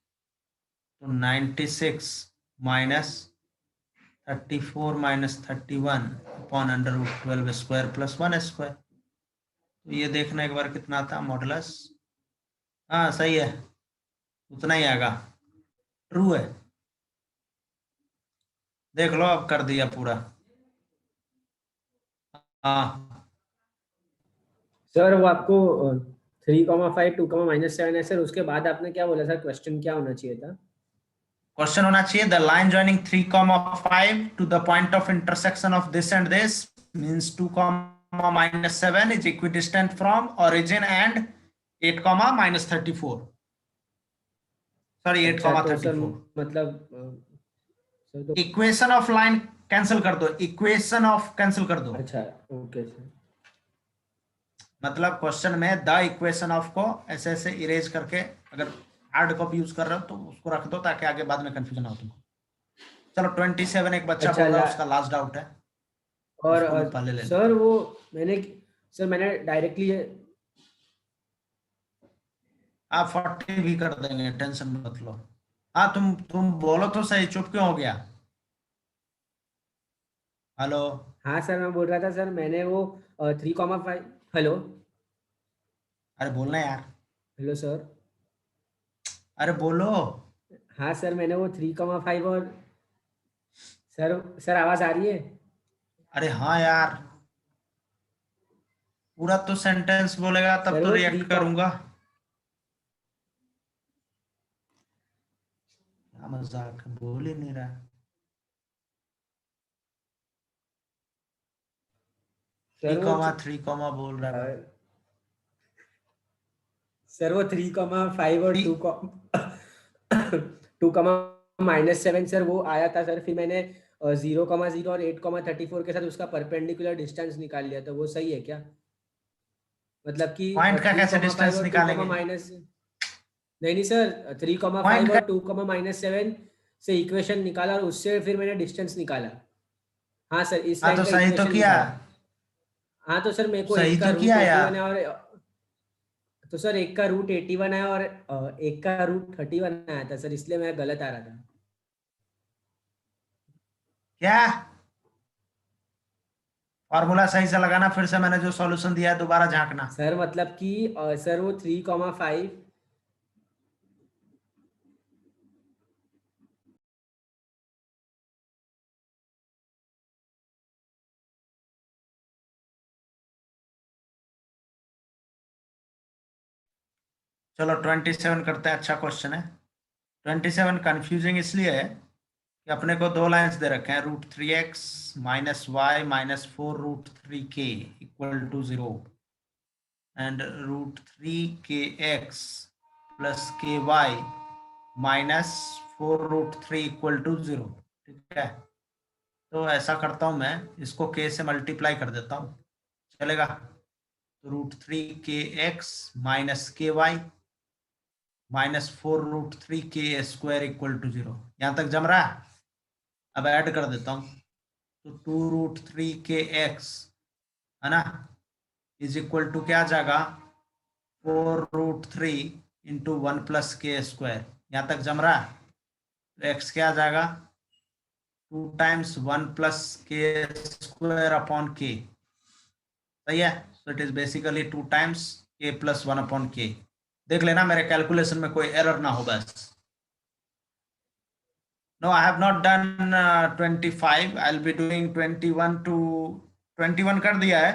[SPEAKER 2] तो 96 -34 -31 अपॉन √12 स्क्वायर प्लस 1 स्क्वायर। तो ये देखना एक बार कितना आता है मॉडुलस। हाँ सही है, उतना ही आएगा, ट्रू है। देख लो अब कर दिया पूरा। हाँ
[SPEAKER 4] सर वो आपको 3,5 2,-7 है सर, उसके बाद आपने क्या बोला सर? क्वेश्चन क्या होना चाहिए था?
[SPEAKER 2] क्वेश्चन होना चाहिए the line joining 3,5 to the point of intersection of this and this means 2, -7 is equidistant from origin and 8, -34। Sorry 8,34।
[SPEAKER 4] मतलब सर तो
[SPEAKER 2] इक्वेशन ऑफ लाइन कैंसिल कर दो, इक्वेशन ऑफ कैंसिल कर दो।
[SPEAKER 4] अच्छा ओके सर।
[SPEAKER 2] मतलब क्वेश्चन में द इक्वेशन ऑफ को ऐसे ऐसे इरेज करके, अगर हार्ड कॉपी यूज कर रहे हो तो उसको रख दो ताकि आगे बाद में कंफ्यूजन हो तुमको। चलो 27 एक बच्चा
[SPEAKER 4] अच्छा,
[SPEAKER 2] बोल रहा है उसका लास्ट डाउट है,
[SPEAKER 4] और
[SPEAKER 2] उसको भी पहले ले
[SPEAKER 4] सर वो मैंने डायरेक्टली
[SPEAKER 2] आप 40 भी कर देंगे, टेंशन मत लो। हाँ तुम बोलो तो सही, चुप क्यों हो गया? हेलो।
[SPEAKER 4] हाँ सर मैं बोल रहा था सर, मैंने वो 3,5 हेलो
[SPEAKER 2] अरे बोलना यार,
[SPEAKER 4] हेलो सर।
[SPEAKER 2] अरे बोलो।
[SPEAKER 4] हाँ सर मैंने वो 3,5 और सर आवाज आ रही है?
[SPEAKER 2] अरे हाँ यार, पूरा तो सेंटेंस बोलेगा तब
[SPEAKER 4] सर
[SPEAKER 2] तो
[SPEAKER 4] वो
[SPEAKER 2] रिएक्ट करूंगा। क्या मजाक, बोल ही नहीं रहा।
[SPEAKER 4] सर वो
[SPEAKER 2] 3, बोल रहा है।
[SPEAKER 4] सर वो 3,5 और 2,-7 सर वो आया था सर, फिर मैंने 0,0 और 8,34 के साथ उसका परपेंडिकुलर डिस्टेंस निकाल लिया था, वो सही है क्या? मतलब कि
[SPEAKER 2] पॉइंट का कैसे
[SPEAKER 4] 3,5
[SPEAKER 2] डिस्टेंस
[SPEAKER 4] और
[SPEAKER 2] निकालेंगे?
[SPEAKER 4] 2, नहीं सर, 3,5
[SPEAKER 2] Point
[SPEAKER 4] और 2,-7 से इक्वेशन निकाला और उससे फिर मैंने डिस्टेंस निकाला। हाँ सर, इस
[SPEAKER 2] हाँ
[SPEAKER 4] लाइन
[SPEAKER 2] तो
[SPEAKER 4] का
[SPEAKER 2] सही तो
[SPEAKER 4] इक्वेशन
[SPEAKER 2] किया,
[SPEAKER 4] निकाला। हाँ तो सर मेरे को
[SPEAKER 2] सही
[SPEAKER 4] एक का
[SPEAKER 2] तो
[SPEAKER 4] रूट
[SPEAKER 2] किया
[SPEAKER 4] 81
[SPEAKER 2] यार।
[SPEAKER 4] है और तो सर एक का रूट 81 है और एक का रूट 31 आया था सर, इसलिए मैं गलत आ रहा था।
[SPEAKER 2] क्या फॉर्मूला सही से लगाना, फिर से मैंने जो सॉल्यूशन दिया है दोबारा झांकना।
[SPEAKER 4] सर मतलब कि सर वो 3,5
[SPEAKER 2] चलो 27 करते हैं, अच्छा क्वेश्चन है। 27 कंफ्यूजिंग इसलिए है कि अपने को दो लाइंस दे रखे हैं, √3x - y - 4√3k = 0 and √3kx + ky - 4√3 = 0। ठीक है, तो ऐसा करता हूं मैं, इसको k से मल्टीप्लाई कर देता हूं, चलेगा? तो √3kx - ky - 4√3k² = 0। यहां तक जम रहा है? अब ऐड कर देता हूं, तो 2√3kx है ना, = क्या आ जाएगा, 4√3 × 1 + k²। यहां तक जम रहा है? तो x क्या आ जाएगा, 2 × 1 + k² k। सही है, so it is basically 2 × k + 1 k। देख लेना मेरे कैलकुलेशन में कोई एरर ना हो बस। No, I have not done 25. I'll be doing 21 to 21 कर दिया है,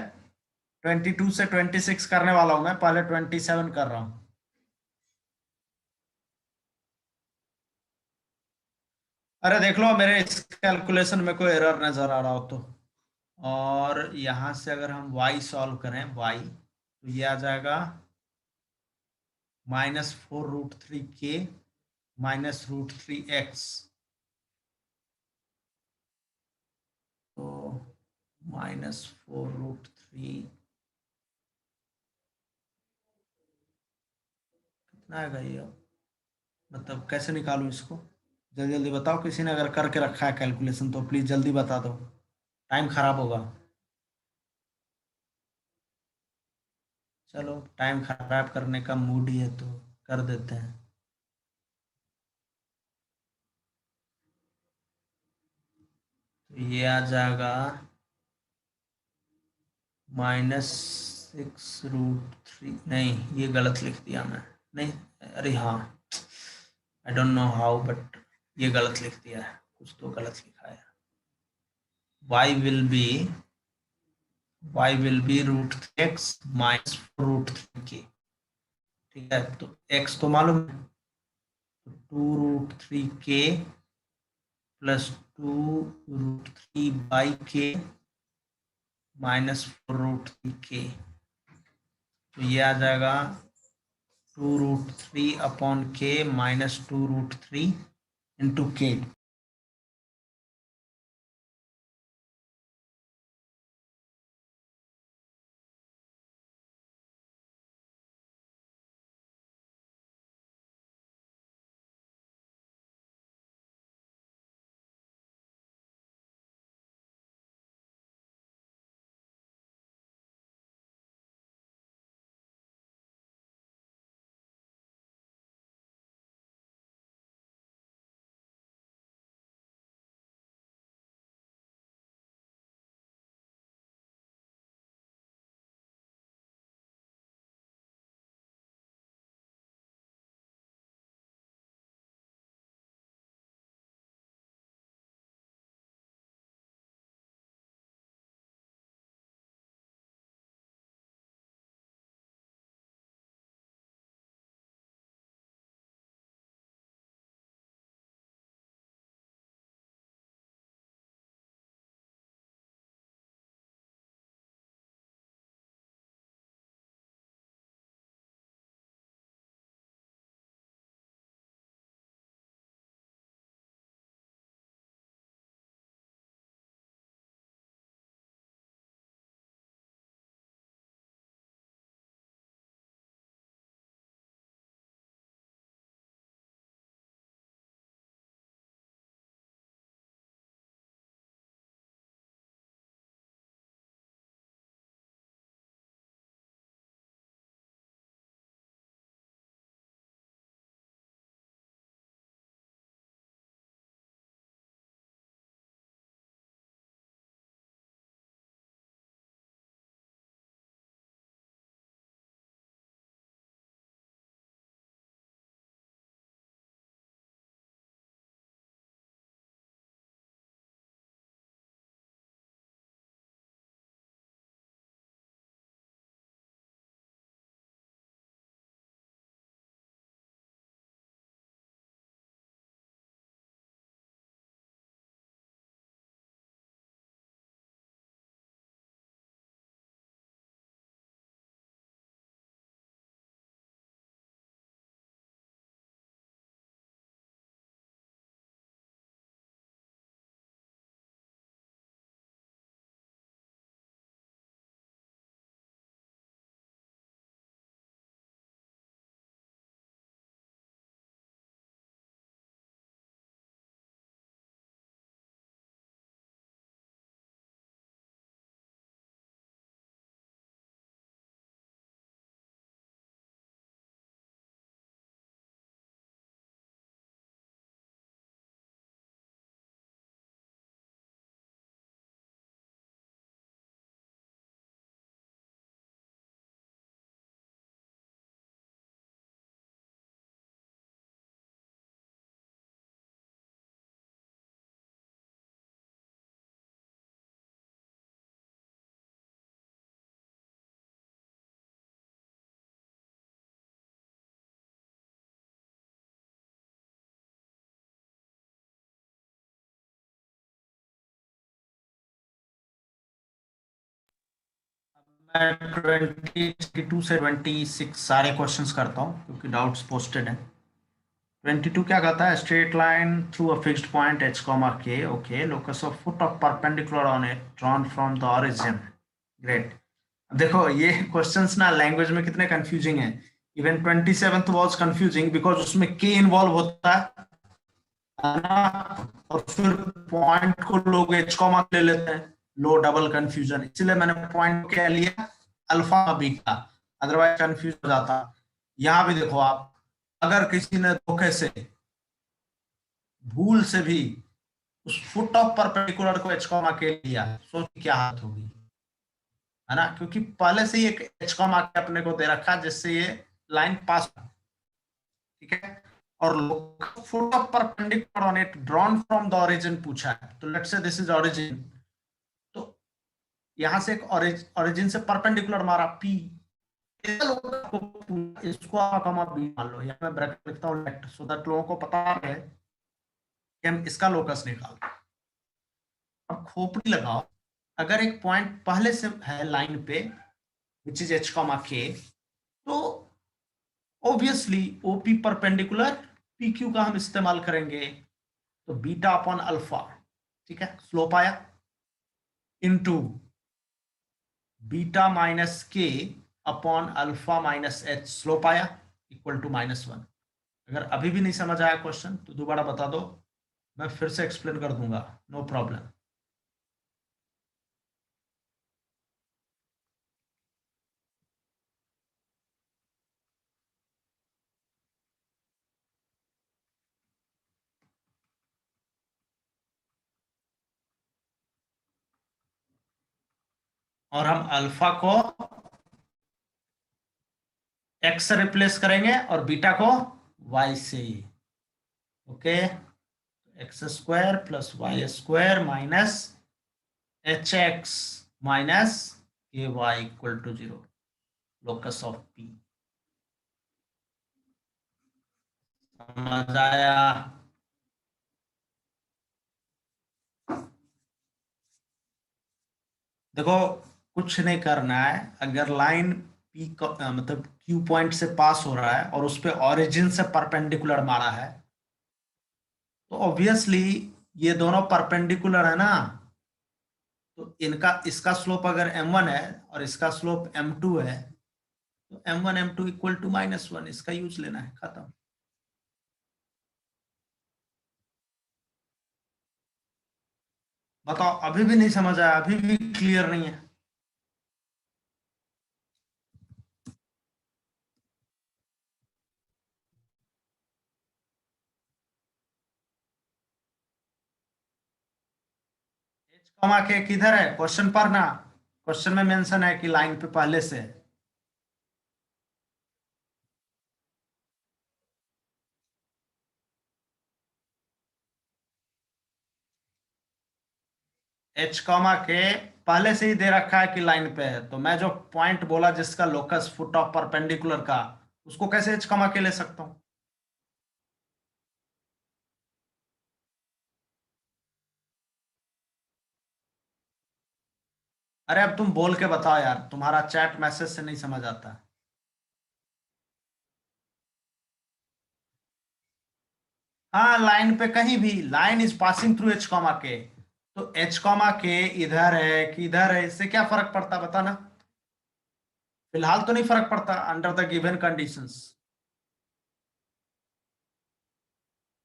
[SPEAKER 2] 22 से 26 करने वाला हूं मैं, पहले 27 कर रहा हूं। अरे देख लो मेरे इस कैलकुलेशन में कोई एरर नजर आ रहा हो तो। और यहां से अगर हम y सॉल्व करें, y, तो ये आ जाएगा -4√3k - √3x, तो -4√3 कितना आएगा ये, मतलब कैसे निकालूं इसको, जल्दी जल्दी बताओ। किसी ने अगर करके रखा है कैलकुलेशन तो प्लीज जल्दी बता दो, टाइम खराब होगा। चलो टाइम खराब करने का मूड ही है तो कर देते हैं। तो ये आ जाएगा -6√3, नहीं ये गलत लिख दिया मैं, नहीं, अरे हाँ, I don't know how but ये गलत लिख दिया है, कुछ तो गलत लिखा है। y will be √3x - 4√3k। ठीक है, तो x तो मालूम है, 2√3k + 2√3/k - 4√3k, तो ये आ जाएगा 2√3/k - 2√3 × k। 22 से 26 सारे क्वेश्चंस करता हूँ क्योंकि डाउट्स पोस्टेड है। 22 क्या कहता है? Straight line through a fixed point h, k, okay, locus of foot of perpendicular on it drawn from the origin. Great. देखो ये क्वेश्चंस ना लैंग्वेज में कितने कंफ्यूजिंग है। Even 27th was confusing because उसमें k इन्वॉल्व होता है ना, और फिर पॉइंट को लोग h, ले लेते हैं, लो डबल कंफ्यूजन। इसलिए मैंने पॉइंट क्या लिया? अल्फा बीटा, अदरवाइज कंफ्यूज हो जाता। यहां भी देखो आप, अगर किसी ने धोखे से भूल से भी उस फुट ऑफ परपेंडिकुलर को h, के लिया, सोचिए क्या हालत होगी, है ना, क्योंकि पहले से ही एक h, के अपने को दे रखा जिससे ये लाइन पास, ठीक है। और foot of perpendicular on it drawn from the origin पूछा है, तो let's say this is origin, तो यहां से एक ओरिजिन से परपेंडिकुलर मारा p, इसको आप कॉमा b मान लो, या मैं ब्रैकेट लिखता हूं लेट, सो दैट लोगों को पता है कि हम इसका लोकस निकाल। अब खोपड़ी लगाओ, अगर एक पॉइंट पहले से है लाइन पे विच इज h, k, तो ऑब्वियसली OP परपेंडिकुलर PQ का हम इस्तेमाल करेंगे, तो बीटा अपॉन अल्फा, ठीक है, स्लोप आया, इनटू बीटा माइनस के upon alpha minus h, slope आया, इक्वल टू -1। अगर अभी भी नहीं समझ आया क्वेश्चन तो दोबारा बता दो, मैं फिर से एक्सप्लेन कर दूंगा, नो प्रॉब्लम। और हम अल्फा को x से रिप्लेस करेंगे और बीटा को y से, okay, x² plus y² minus hx minus ky equal to 0, locus of p। समझ आया? देखो कुछ नहीं करना है, अगर लाइन p मतलब q पॉइंट से पास हो रहा है और उस पे ओरिजिन से परपेंडिकुलर मारा है, तो ऑब्वियसली ये दोनों परपेंडिकुलर है ना, तो इनका, इसका स्लोप अगर m1 है और इसका स्लोप m2 है, तो m1 m2 इक्वल टू -1, इसका यूज लेना है, खत्म। बताओ अभी भी नहीं समझ आया? अभी भी क्लियर नहीं है? कॉमा के किधर है क्वेश्चन पर ना? क्वेश्चन में मेंशन है कि लाइन पे पहले से है। h, के पहले से ही दे रखा है कि लाइन पे है, तो मैं जो पॉइंट बोला जिसका लोकस फुट ऑफ परपेंडिकुलर का, उसको कैसे h, के ले सकता हूं? अरे अब तुम बोल के बताओ यार, तुम्हारा चैट मैसेज से नहीं समझ आता। हाँ, लाइन पे कहीं भी, line is passing through h, के, तो h, के इधर है कि इधर है, इससे क्या फर्क पड़ता बता ना? फिलहाल तो नहीं फर्क पड़ता अंडर द गिवन कंडीशंस।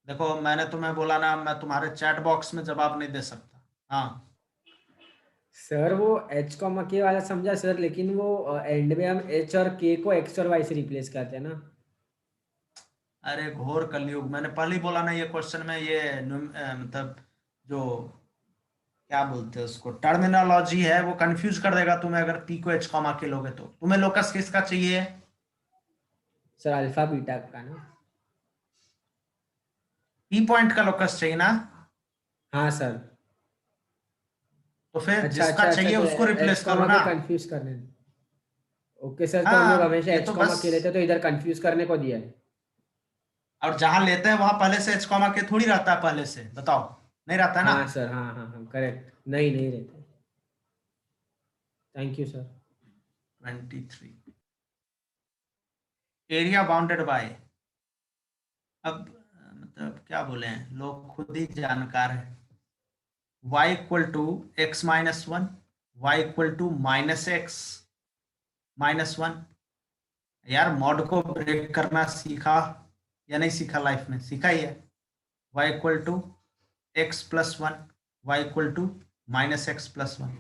[SPEAKER 2] देखो मैंने तुम्हें बोला ना, मैं तुम्हारे चैट बॉक्स में जवाब नहीं दे सकता। हाँ
[SPEAKER 4] सर वो h, k वाला समझा सर, लेकिन वो एंड में हम h और k को x और y से रिप्लेस करते हैं ना।
[SPEAKER 2] अरे घोर कलयुग, मैंने पहले ही बोला ना, ये क्वेश्चन में ये मतलब जो क्या बोलते हैं उसको, टर्मिनोलॉजी है, वो कंफ्यूज कर देगा तुम्हें। अगर p को h, के लोगे तो तुम्हें लोकस किसका चाहिए?
[SPEAKER 4] सर अल्फा बीटा का ना।
[SPEAKER 2] p पॉइंट का लोकस चाहिए ना?
[SPEAKER 4] हाँ सर।
[SPEAKER 2] तो फिर
[SPEAKER 4] अच्छा
[SPEAKER 2] जिसका
[SPEAKER 4] अच्छा अच्छा,
[SPEAKER 2] चाहिए
[SPEAKER 4] तो
[SPEAKER 2] उसको रिप्लेस
[SPEAKER 4] h,
[SPEAKER 2] करो ना।
[SPEAKER 4] कंफ्यूज करने। ओके सर, तो हम लोग
[SPEAKER 2] हाँ
[SPEAKER 4] हमेशा
[SPEAKER 2] ये
[SPEAKER 4] h,
[SPEAKER 2] तो बस,
[SPEAKER 4] k लेते हैं, तो इधर कंफ्यूज करने को दिया है।
[SPEAKER 2] और जहां लेते हैं वहां पहले से h, के थोड़ी रहता है पहले से, बताओ, नहीं रहता है ना?
[SPEAKER 4] हाँ सर, हाँ हाँ हाँ, करेक्ट, नहीं नहीं रहते। Thank you sir.
[SPEAKER 2] 23 area bounded by, अब मतलब क्या बोले हैं लोग, खुद ही जानकार है। y equal to x minus one, y equal to minus x minus one. यार मॉड को ब्रेक करना सीखा या नहीं सीखा लाइफ में? सीखा ही है। y equal to x plus one, y equal to minus x plus one.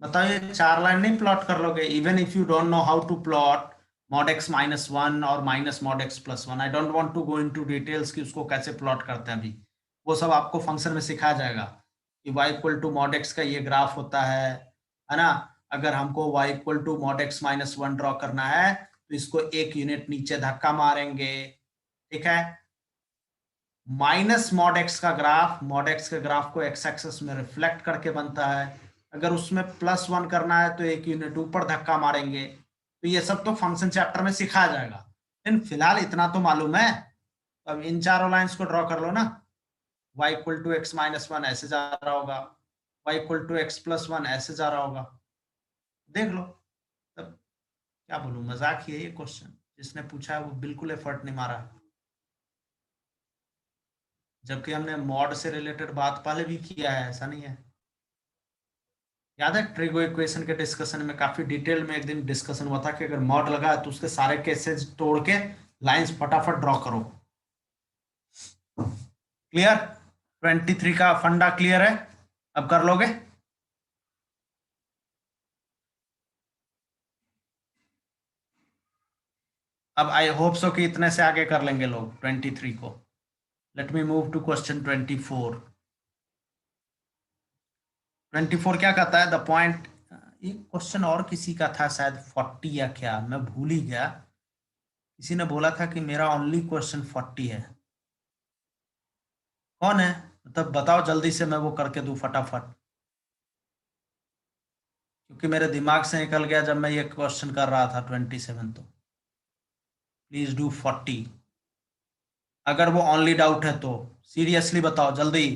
[SPEAKER 2] बताओ ये 4 लाइन नहीं प्लॉट कर लोगे? Even if you don't know how to plot mod x minus one और minus mod x plus one, I don't want to go into details कि उसको कैसे plot करते हैं अभी, वो सब आपको फंक्शन में सिखाया जाएगा कि y equal to mod x का ये ग्राफ होता है ना। अगर हमको y equal to mod x minus one draw करना है तो इसको एक यूनिट नीचे धक्का मारेंगे, ठीक है। माइनस mod x का ग्राफ को x एक्सिस में रिफ्लेक्ट करके बनता है। अगर उसमें प्लस वन करना है तो एक यूनिट ऊपर धक्का मारेंगे। तो ये सब तो फंक्शन चैप्टर में सिखाया जाएगा, लेकिन फिलहाल इतना तो मालूम है। अब इन चारों लाइंस को ड्रॉ कर लो ना। y equal to x minus one ऐसे जा रहा होगा, y equal to x plus one ऐसे जा रहा होगा, देख लो। तब क्या बोलूं, मजाक ही है ये क्वेश्चन। जिसने पूछा है वो बिल्कुल एफर्ट नहीं मारा, जबकि हमने मॉड से रिलेटेड बात पहले भी किया है, ऐसा नहीं है। याद है ट्रिगो इक्वेशन के डिस्कशन में काफी डिटेल में एक दिन डिस्कशन हुआ था कि अगर मॉड लगा तो उसके सारे केसेस तोड़ के लाइंस फटाफट ड्रॉ करो। क्लियर? 23 का फंडा क्लियर है? अब कर लोगे? अब आई होप सो कि इतने से आगे कर लेंगे लोग 23 को। Let me move to question 24। 24 क्या कहता है? द पॉइंट, एक क्वेश्चन और किसी का था शायद 40 या क्या, मैं भूल ही गया। किसी ने बोला था कि मेरा ओनली क्वेश्चन 40 है। कौन है? मतलब बताओ जल्दी से, मैं वो करके दूं फटाफट, क्योंकि मेरे दिमाग से निकल गया जब मैं ये क्वेश्चन कर रहा था 27। तो प्लीज डू 40। अगर वो ओनली डाउट है तो सीरियसली बताओ जल्दी।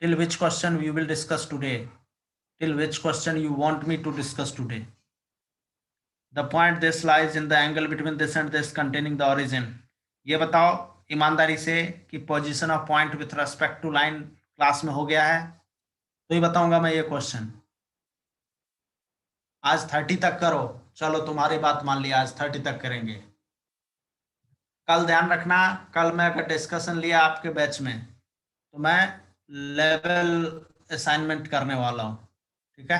[SPEAKER 2] Till which question we will discuss today? Till which question you want me to discuss today? The point this lies in the angle between this and this containing the origin. ये बताओ ईमानदारी से कि position of point with respect to line class में हो गया है? तो ही बताऊंगा मैं ये क्वेश्चन। आज 30 तक करो, चलो तुम्हारी बात मान लिया, आज 30 तक करेंगे। कल ध्यान रखना, कल मैं अगर डिस्कशन लिया आपके बैच में तो मैं लेवल असाइनमेंट करने वाला हूं, ठीक है।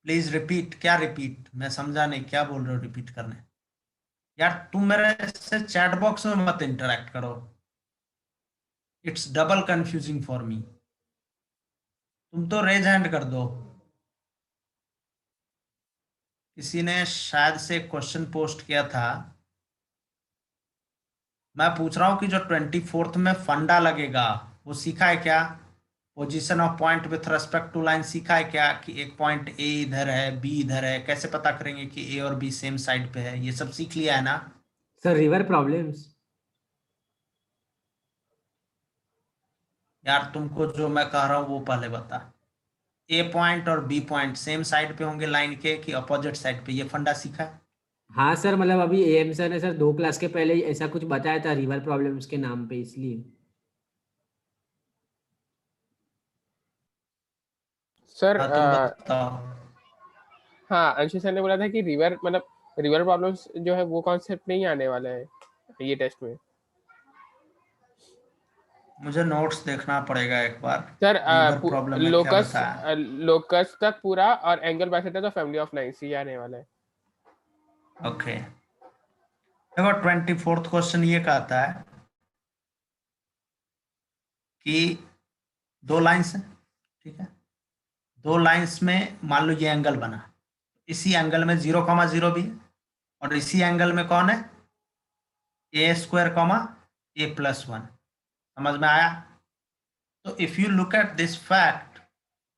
[SPEAKER 2] Please repeat. क्या रिपीट? मैं समझा नहीं, क्या बोल रहे हो रिपीट करने? यार तुम मेरे से चैट बॉक्स में मत इंटरेक्ट करो, it's double confusing for me. तुम तो रेज हैंड कर दो। किसी ने शायद से क्वेश्चन पोस्ट किया था, मैं पूछ रहा हूं कि जो 24th में फंडा लगेगा वो सीखा है क्या? Position of point with respect to line सीखा है क्या? कि एक पॉइंट ए इधर है, बी इधर है, कैसे पता करेंगे कि ए और बी सेम साइड पे है? ये सब सीख लिया है ना?
[SPEAKER 4] Sir river problems.
[SPEAKER 2] यार तुमको जो मैं कह रहा हूँ वो पहले बता। ए पॉइंट और बी पॉइंट सेम साइड पे होंगे लाइन के कि अपोजिट साइड पे? ये फंडा सीखा है?
[SPEAKER 4] हाँ सर, मतलब अभी एएम सर ने सर 2 क्लास के पहले ही ऐसा कुछ बताया था रिवर प्रॉब्लम्स के नाम पे, इसलिए।
[SPEAKER 1] सर
[SPEAKER 2] हाँ तुम बताओ।
[SPEAKER 1] हाँ, अंशु सर ने बोला था कि रिवर मतलब रिवर प्रॉब्लम्स जो है वो कॉन्सेप्ट नहीं आने वाला है ये टेस्ट में।
[SPEAKER 2] मुझे नोट्स देखना पड़ेगा एक बार।
[SPEAKER 1] सर
[SPEAKER 2] रिवर प्रॉब्लम में क्या बताया?
[SPEAKER 1] लोकस तक पूरा और एंगल बाइसेक्टर तो फैमिली ऑफ लाइंस ही आने वाला है।
[SPEAKER 2] ओके, देखो 24th क्वेश्चन ये कहता है कि 2 लाइंस है, ठीक है। 2 लाइंस में मान लो ये एंगल बना, इसी एंगल में 0,0 भी है, और इसी एंगल में कौन है? ए स्क्वायर कॉमा ए प्लस 1। समझ में आया? तो if you look at this fact,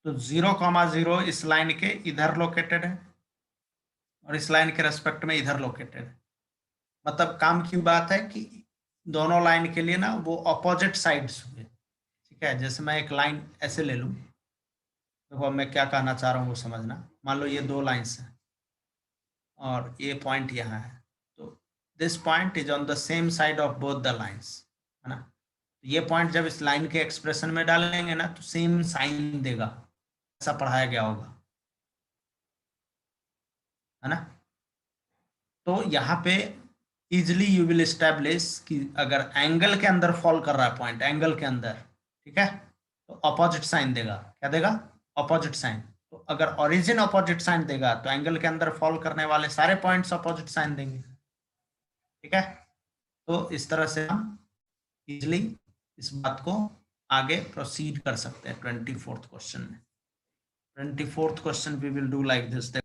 [SPEAKER 2] तो 0,0 इस लाइन के इधर लोकेटेड है और इस लाइन के रेस्पेक्ट में इधर लोकेटेड है। मतलब काम की बात है कि दोनों लाइन के लिए ना वो अपोजिट साइड्स हुए, ठीक है। जैसे मैं एक लाइन ऐसे ले लूं, देखो मैं क्या कहना चाह रहा हूँ वो समझना। मान लो ये दो लाइंस हैं और ये पॉइंट यहाँ है, तो this point is on the same side of both the lines, है ना। ये पॉइंट जब इस लाइन के एक्सप्रेशन में डालेंगे ना तो सेम साइन देगा, ऐसा पढ़ाया गया होगा, है ना। तो यहाँ पे इजिली यू विल एस्टेब्लिश कि अगर एंगल के अंदर फॉल कर रहा है पॉइंट, एंगल के अंदर, ठीक है, तो अपोजिट साइन देगा। क्या देगा? Opposite sign. तो अगर ओरिजिन अपोजिट साइन देगा तो एंगल के अंदर फॉल करने वाले सारे पॉइंट्स अपोजिट साइन देंगे, ठीक है। तो इस तरह से हम इजिली इस बात को आगे प्रोसीड कर सकते हैं 24th क्वेश्चन में। 24th question we will do like this.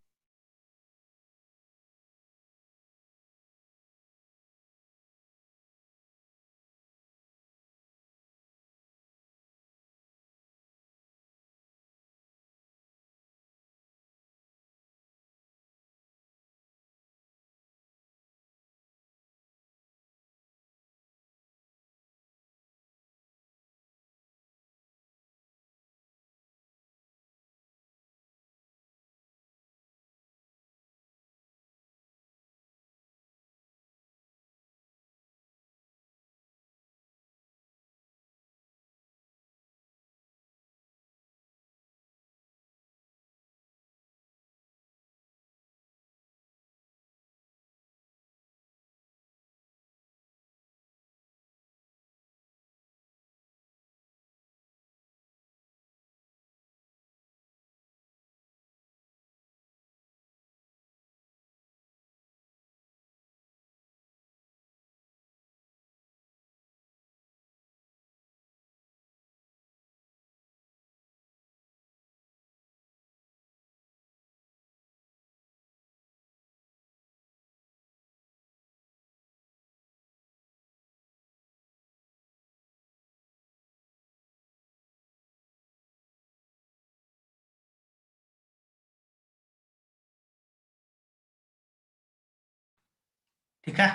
[SPEAKER 2] ठीक है,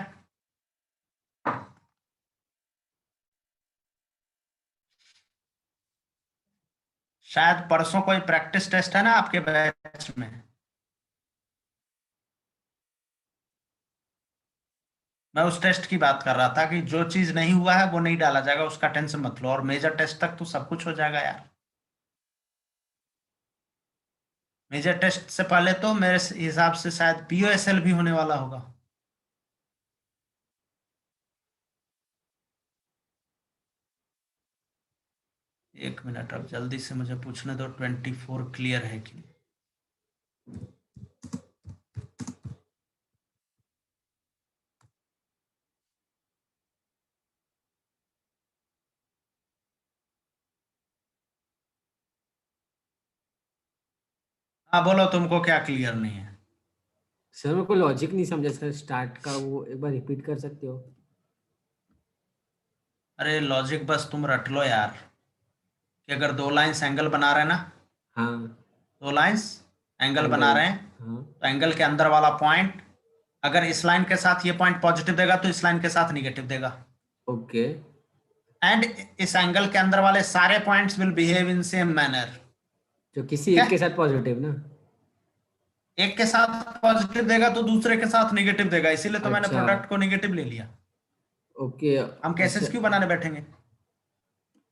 [SPEAKER 2] शायद परसों कोई प्रैक्टिस टेस्ट है ना आपके बैच में। मैं उस टेस्ट की बात कर रहा था कि जो चीज नहीं हुआ है वो नहीं डाला जाएगा, उसका टेंशन मत लो, और मेजर टेस्ट तक तो सब कुछ हो जाएगा यार। मेजर टेस्ट से पहले तो मेरे हिसाब से शायद पीओएसएल भी होने वाला होगा। एक मिनट, अब जल्दी से मुझे पूछने दो 24 क्लियर है कि नहीं। हाँ बोलो, तुमको क्या क्लियर नहीं है?
[SPEAKER 4] सर मेरे को लॉजिक नहीं समझा सर, स्टार्ट का वो एक बार रिपीट कर सकते हो?
[SPEAKER 2] अरे लॉजिक बस तुम रट लो यार, कि अगर दो लाइंस एंगल बना रहे हैं ना,
[SPEAKER 4] हाँ
[SPEAKER 2] दो लाइंस एंगल बना रहे हैं,
[SPEAKER 4] हाँ
[SPEAKER 2] तो एंगल के अंदर वाला पॉइंट अगर इस लाइन के साथ ये पॉइंट पॉजिटिव देगा तो इस लाइन के साथ निगेटिव देगा,
[SPEAKER 4] ओके
[SPEAKER 2] एंड इस एंगल के अंदर वाले सारे points will behave in same manner.
[SPEAKER 4] जो किसी एक के साथ पॉजिटिव ना।
[SPEAKER 2] एक के साथ पॉजिटिव देगा तो दूसरे के साथ नेगेटिव देगा, इसीलिए तो मैंने
[SPEAKER 4] अच्छा।
[SPEAKER 2] प्रोडक्ट को नेगेटिव ले लिया।
[SPEAKER 4] ओके
[SPEAKER 2] हम केसेस क्यों बनाने बैठेंगे?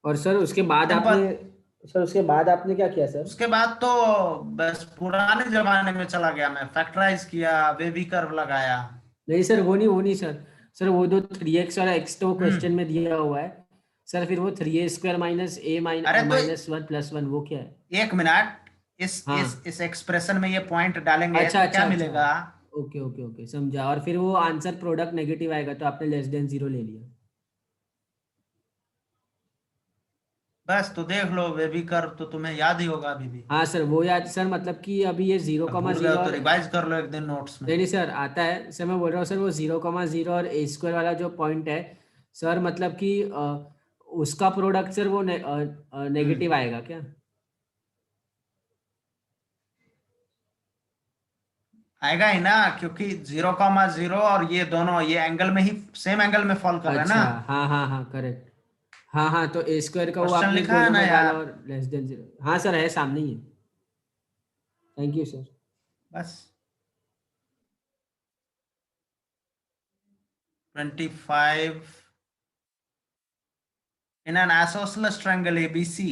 [SPEAKER 4] और सर उसके बाद आपने क्या किया सर?
[SPEAKER 2] उसके बाद तो बस पुराने जमाने में चला गया मैं, फैक्टराइज किया, वेवी कर्व लगाया।
[SPEAKER 4] नहीं सर वो नहीं सर वो दो 3x और x तो क्वेश्चन में दिया हुआ है सर, फिर वो 3a² माइनस a
[SPEAKER 2] अरे तो
[SPEAKER 4] माइनस 1 प्लस 1 वो क्या है?
[SPEAKER 2] एक मिनट,
[SPEAKER 4] हाँ।
[SPEAKER 2] इस एक्सप्रेशन में ये पॉइंट डालेंगे
[SPEAKER 4] अच्छा
[SPEAKER 2] तो क्या मिलेगा?
[SPEAKER 4] ओके समझा। और फिर वो आंसर प्रोडक्ट नेगेटिव आएगा तो आपने लेस देन 0 ले लिया।
[SPEAKER 2] बस तो देख लो, वेवी कर्व तो तुम्हें याद ही होगा अभी भी।
[SPEAKER 4] हाँ सर वो याद सर, मतलब कि अभी ये 0,0
[SPEAKER 2] तो रिवाइज कर लो एक दिन नोट्स में।
[SPEAKER 4] नहीं सर आता है सर, मैं बोल रहा हूँ सर वो 0,0 और a² वाला जो पॉइंट है सर, मतलब कि उसका प्रोडक्ट सर वो नेगेटिव आएगा क्या?
[SPEAKER 2] आएगा ही ना, क्योंकि 0,0 और ये दोनों ये एंगल में ही सेम एंगल में फॉल कर रहे हैं
[SPEAKER 4] अच्छा
[SPEAKER 2] ना।
[SPEAKER 4] हाँ करेक्ट। हाँ तो a² का वो
[SPEAKER 2] क्वेश्चन
[SPEAKER 4] आपने
[SPEAKER 2] लिखा है
[SPEAKER 4] दोनों
[SPEAKER 2] ना
[SPEAKER 4] में डाला
[SPEAKER 2] यार।
[SPEAKER 4] और लेस देन 0। हाँ सर है सामने ही है। Thank you sir.
[SPEAKER 2] बस 25 in an isosceles triangle ABC,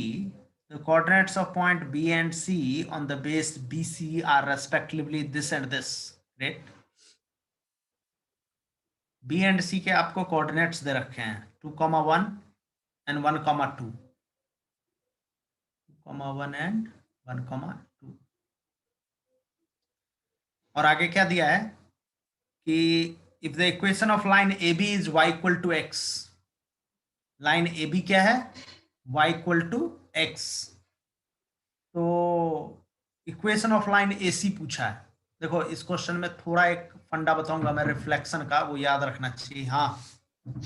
[SPEAKER 2] the coordinates of point B and C on the base BC are respectively this and this. Great. B and C के आपको coordinates दे रखे हैं 2,1 and 1,2. 2,1 and 1,2. और आगे क्या दिया है कि if the equation of line AB is y equal to x, line AB क्या है y equal to x, तो इक्वेशन ऑफ लाइन AC पूछा है। देखो इस क्वेश्चन में थोड़ा एक फंडा बताऊंगा मैं रिफ्लेक्शन का, वो याद रखना चाहिए। हाँ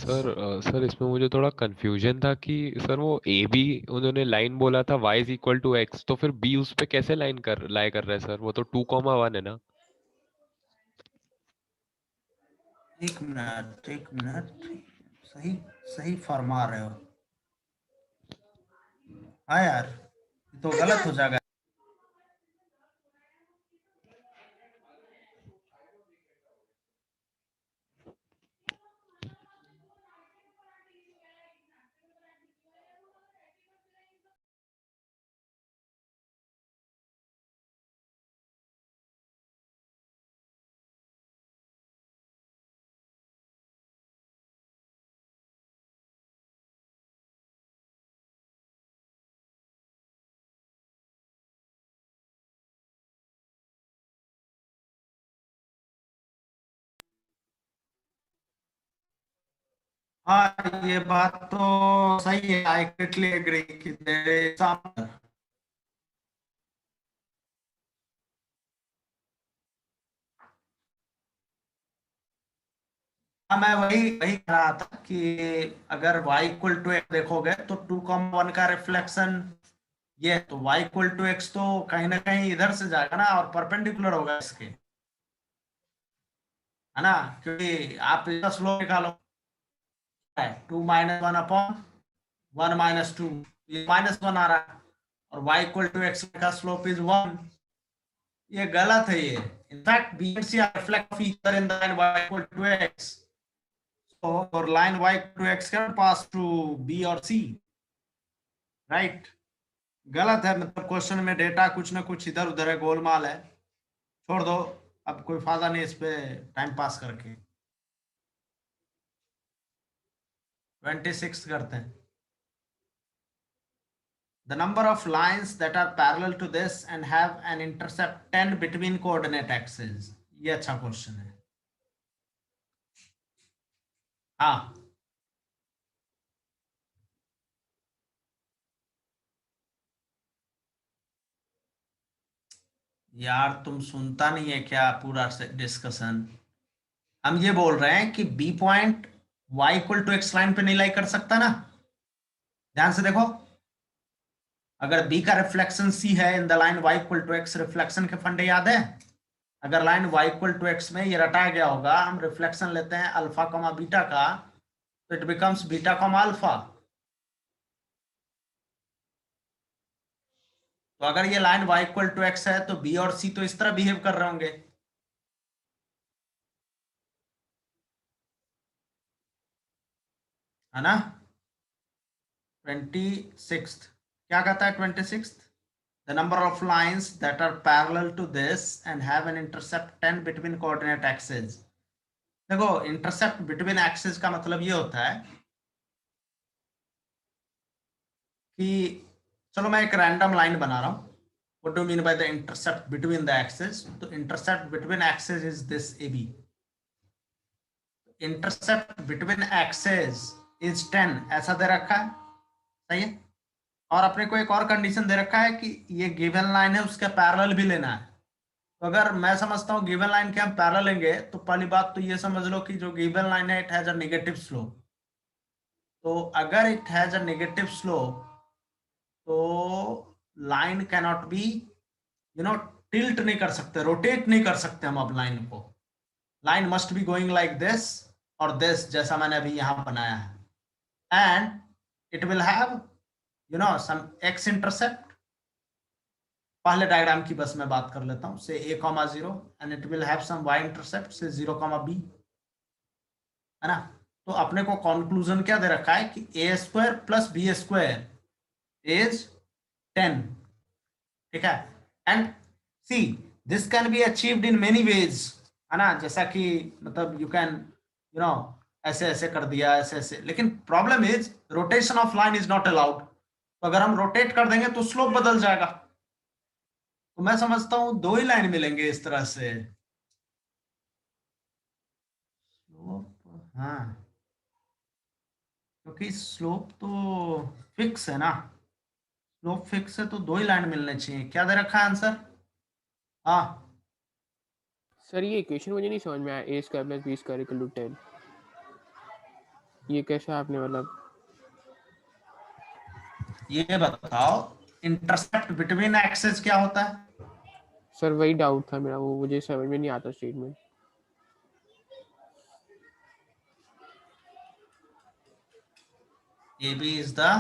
[SPEAKER 5] सर इसमें मुझे थोड़ा कंफ्यूजन था कि सर वो ए बी उन्होंने लाइन बोला था y is equal to x, तो फिर b उस पे कैसे लाइन कर रहा है सर? वो तो 2,1 है ना।
[SPEAKER 2] एक मिनट सही सही फरमा रहे हो। हाँ यार ये तो गलत हो जाएगा। हाँ ये बात तो सही है, आई ग्रेटली एग्री कि हाँ मैं वही वही कह रहा था कि अगर y इक्वल टू एक्स देखोगे तो 2,1 का रिफ्लेक्शन ये, तो y इक्वल टू एक्स तो कहीं ना कहीं इधर से जाएगा ना और परपेंडिकुलर होगा इसके, है ना, क्योंकि आप इसका स्लोप निकालो 2 - 1 अपॉन 1 - 2, ये -1 आ रहा है और y इक्वल टू एक्स का स्लोप इज 1। ये गलत है ये। In fact b and c are reflect of each other in the line y equal to x. So for line y equal to x can pass through b or c, right? गलत है, मतलब question में data कुछ ना कुछ इधर उधर है, गोलमाल है। छोड़ दो, अब कोई फायदा नहीं इस पे टाइम पास करके। 26 करते हैं। The number of lines that are parallel to this and have an intercept 10 between coordinate axes. ये अच्छा क्वेश्चन है। हाँ यार तुम सुनता नहीं है क्या पूरा डिस्कशन? हम ये बोल रहे हैं कि B point y equal to x line पे नहीं लाई कर सकता ना। ध्यान से देखो, अगर b का रिफ्लेक्शन c है in the line y equal to x, reflection के फंडे याद है? अगर line y equal to x में ये रटाया गया होगा, हम रिफ्लेक्शन लेते हैं अल्फा कॉमा बीटा का, तो it becomes beta comma alpha. तो अगर ये line y equal to x है तो b और c तो इस तरह बिहेव कर रहे होंगे, है ना। 26 क्या कहता है? 26 the number of lines that are parallel to this and have an intercept 10 between coordinate axes. देखो इंटरसेप्ट बिटवीन एक्सिस का मतलब ये होता है कि चलो मैं एक रैंडम लाइन बना रहा हूं। What do you mean by the intercept between the axes? तो intercept between axes is this AB. Intercept between axes is 10 ऐसा दे रखा है, सही है। और अपने को एक और कंडीशन दे रखा है कि ये गिवन लाइन है उसके पैरेलल भी लेना है। तो अगर मैं समझता हूँ गिवन लाइन के हम पैरेलल लेंगे तो पहली बात तो ये समझ लो कि जो गिवन लाइन है it has a negative slope. तो अगर it has a negative slope तो line can not be tilt नहीं कर सकते, रोटेट नहीं कर सकते हम अब लाइन को। Line must be going like this और दिस, जैसा मैंने अभी यहां बनाया है, and it will have some x intercept पहले डायग्राम की बस मैं बात कर लेता हूँ, से a, 0 and it will have some y intercept से 0, b, है ना। तो अपने को कंक्लूजन क्या दे रखा है कि a² प्लस b² इज 10, ठीक है। And see this can be achieved in many ways, है ना, जैसा कि मतलब यू कैन ऐसे ऐसे कर दिया, ऐसे ऐसे, लेकिन problem is rotation of line is not allowed. तो अगर हम रोटेट कर देंगे तो स्लोप बदल जाएगा। तो मैं समझता हूं दो ही लाइन मिलेंगे इस तरह से। स्लोप, हाँ, क्योंकि स्लोप तो फिक्स है ना, स्लोप फिक्स है तो दो ही लाइन मिलने चाहिए। क्या दे रखा है आंसर? हाँ,
[SPEAKER 1] सर ये इक्वेशन मुझे नहीं समझ में आया, a² plus b² equal to 10, ये कैसे आपने मतलब?
[SPEAKER 2] ये बताओ इंटरसेप्ट बिटवीन एक्सेस क्या होता है?
[SPEAKER 1] सर वही डाउट था मेरा, वो मुझे समझ में नहीं आता statement.
[SPEAKER 2] AB is the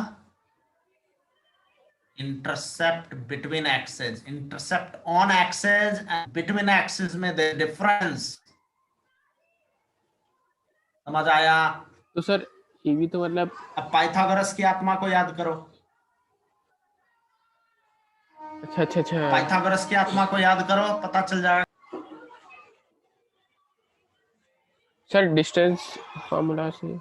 [SPEAKER 2] intercept between axes, intercept on axes and between axes में the difference। समझ आया?
[SPEAKER 1] तो सर ये भी तो मतलब
[SPEAKER 2] अब पाइथागोरस की आत्मा को याद करो,
[SPEAKER 1] अच्छा
[SPEAKER 2] पाइथागोरस की आत्मा को याद करो, पता चल जाएगा।
[SPEAKER 1] सर डिस्टेंस फॉर्मूला से।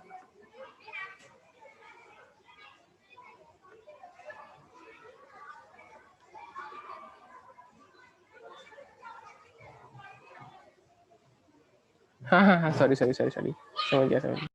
[SPEAKER 1] हाँ सॉरी समझ गया।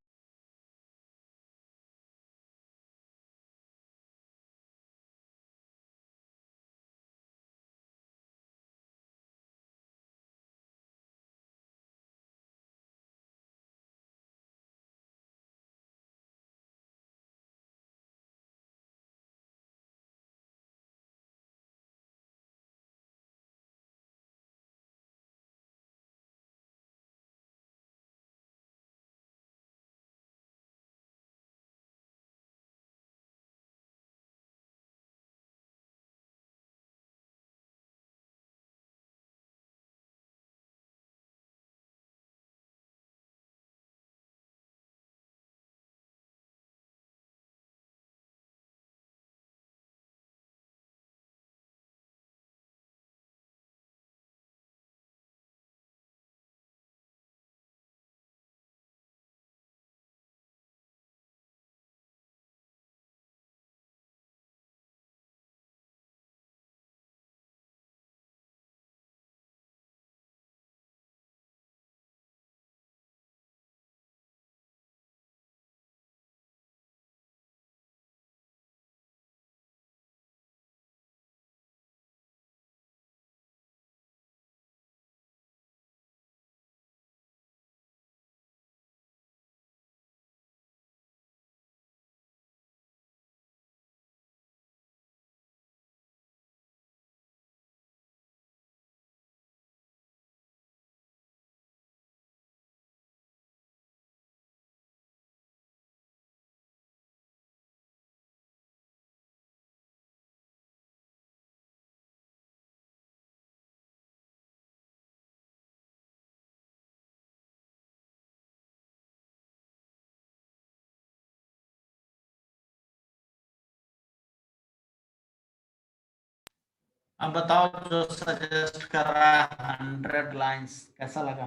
[SPEAKER 2] अब बताओ जो सजेस्ट कर रहा है 100 लाइंस कैसा लगा?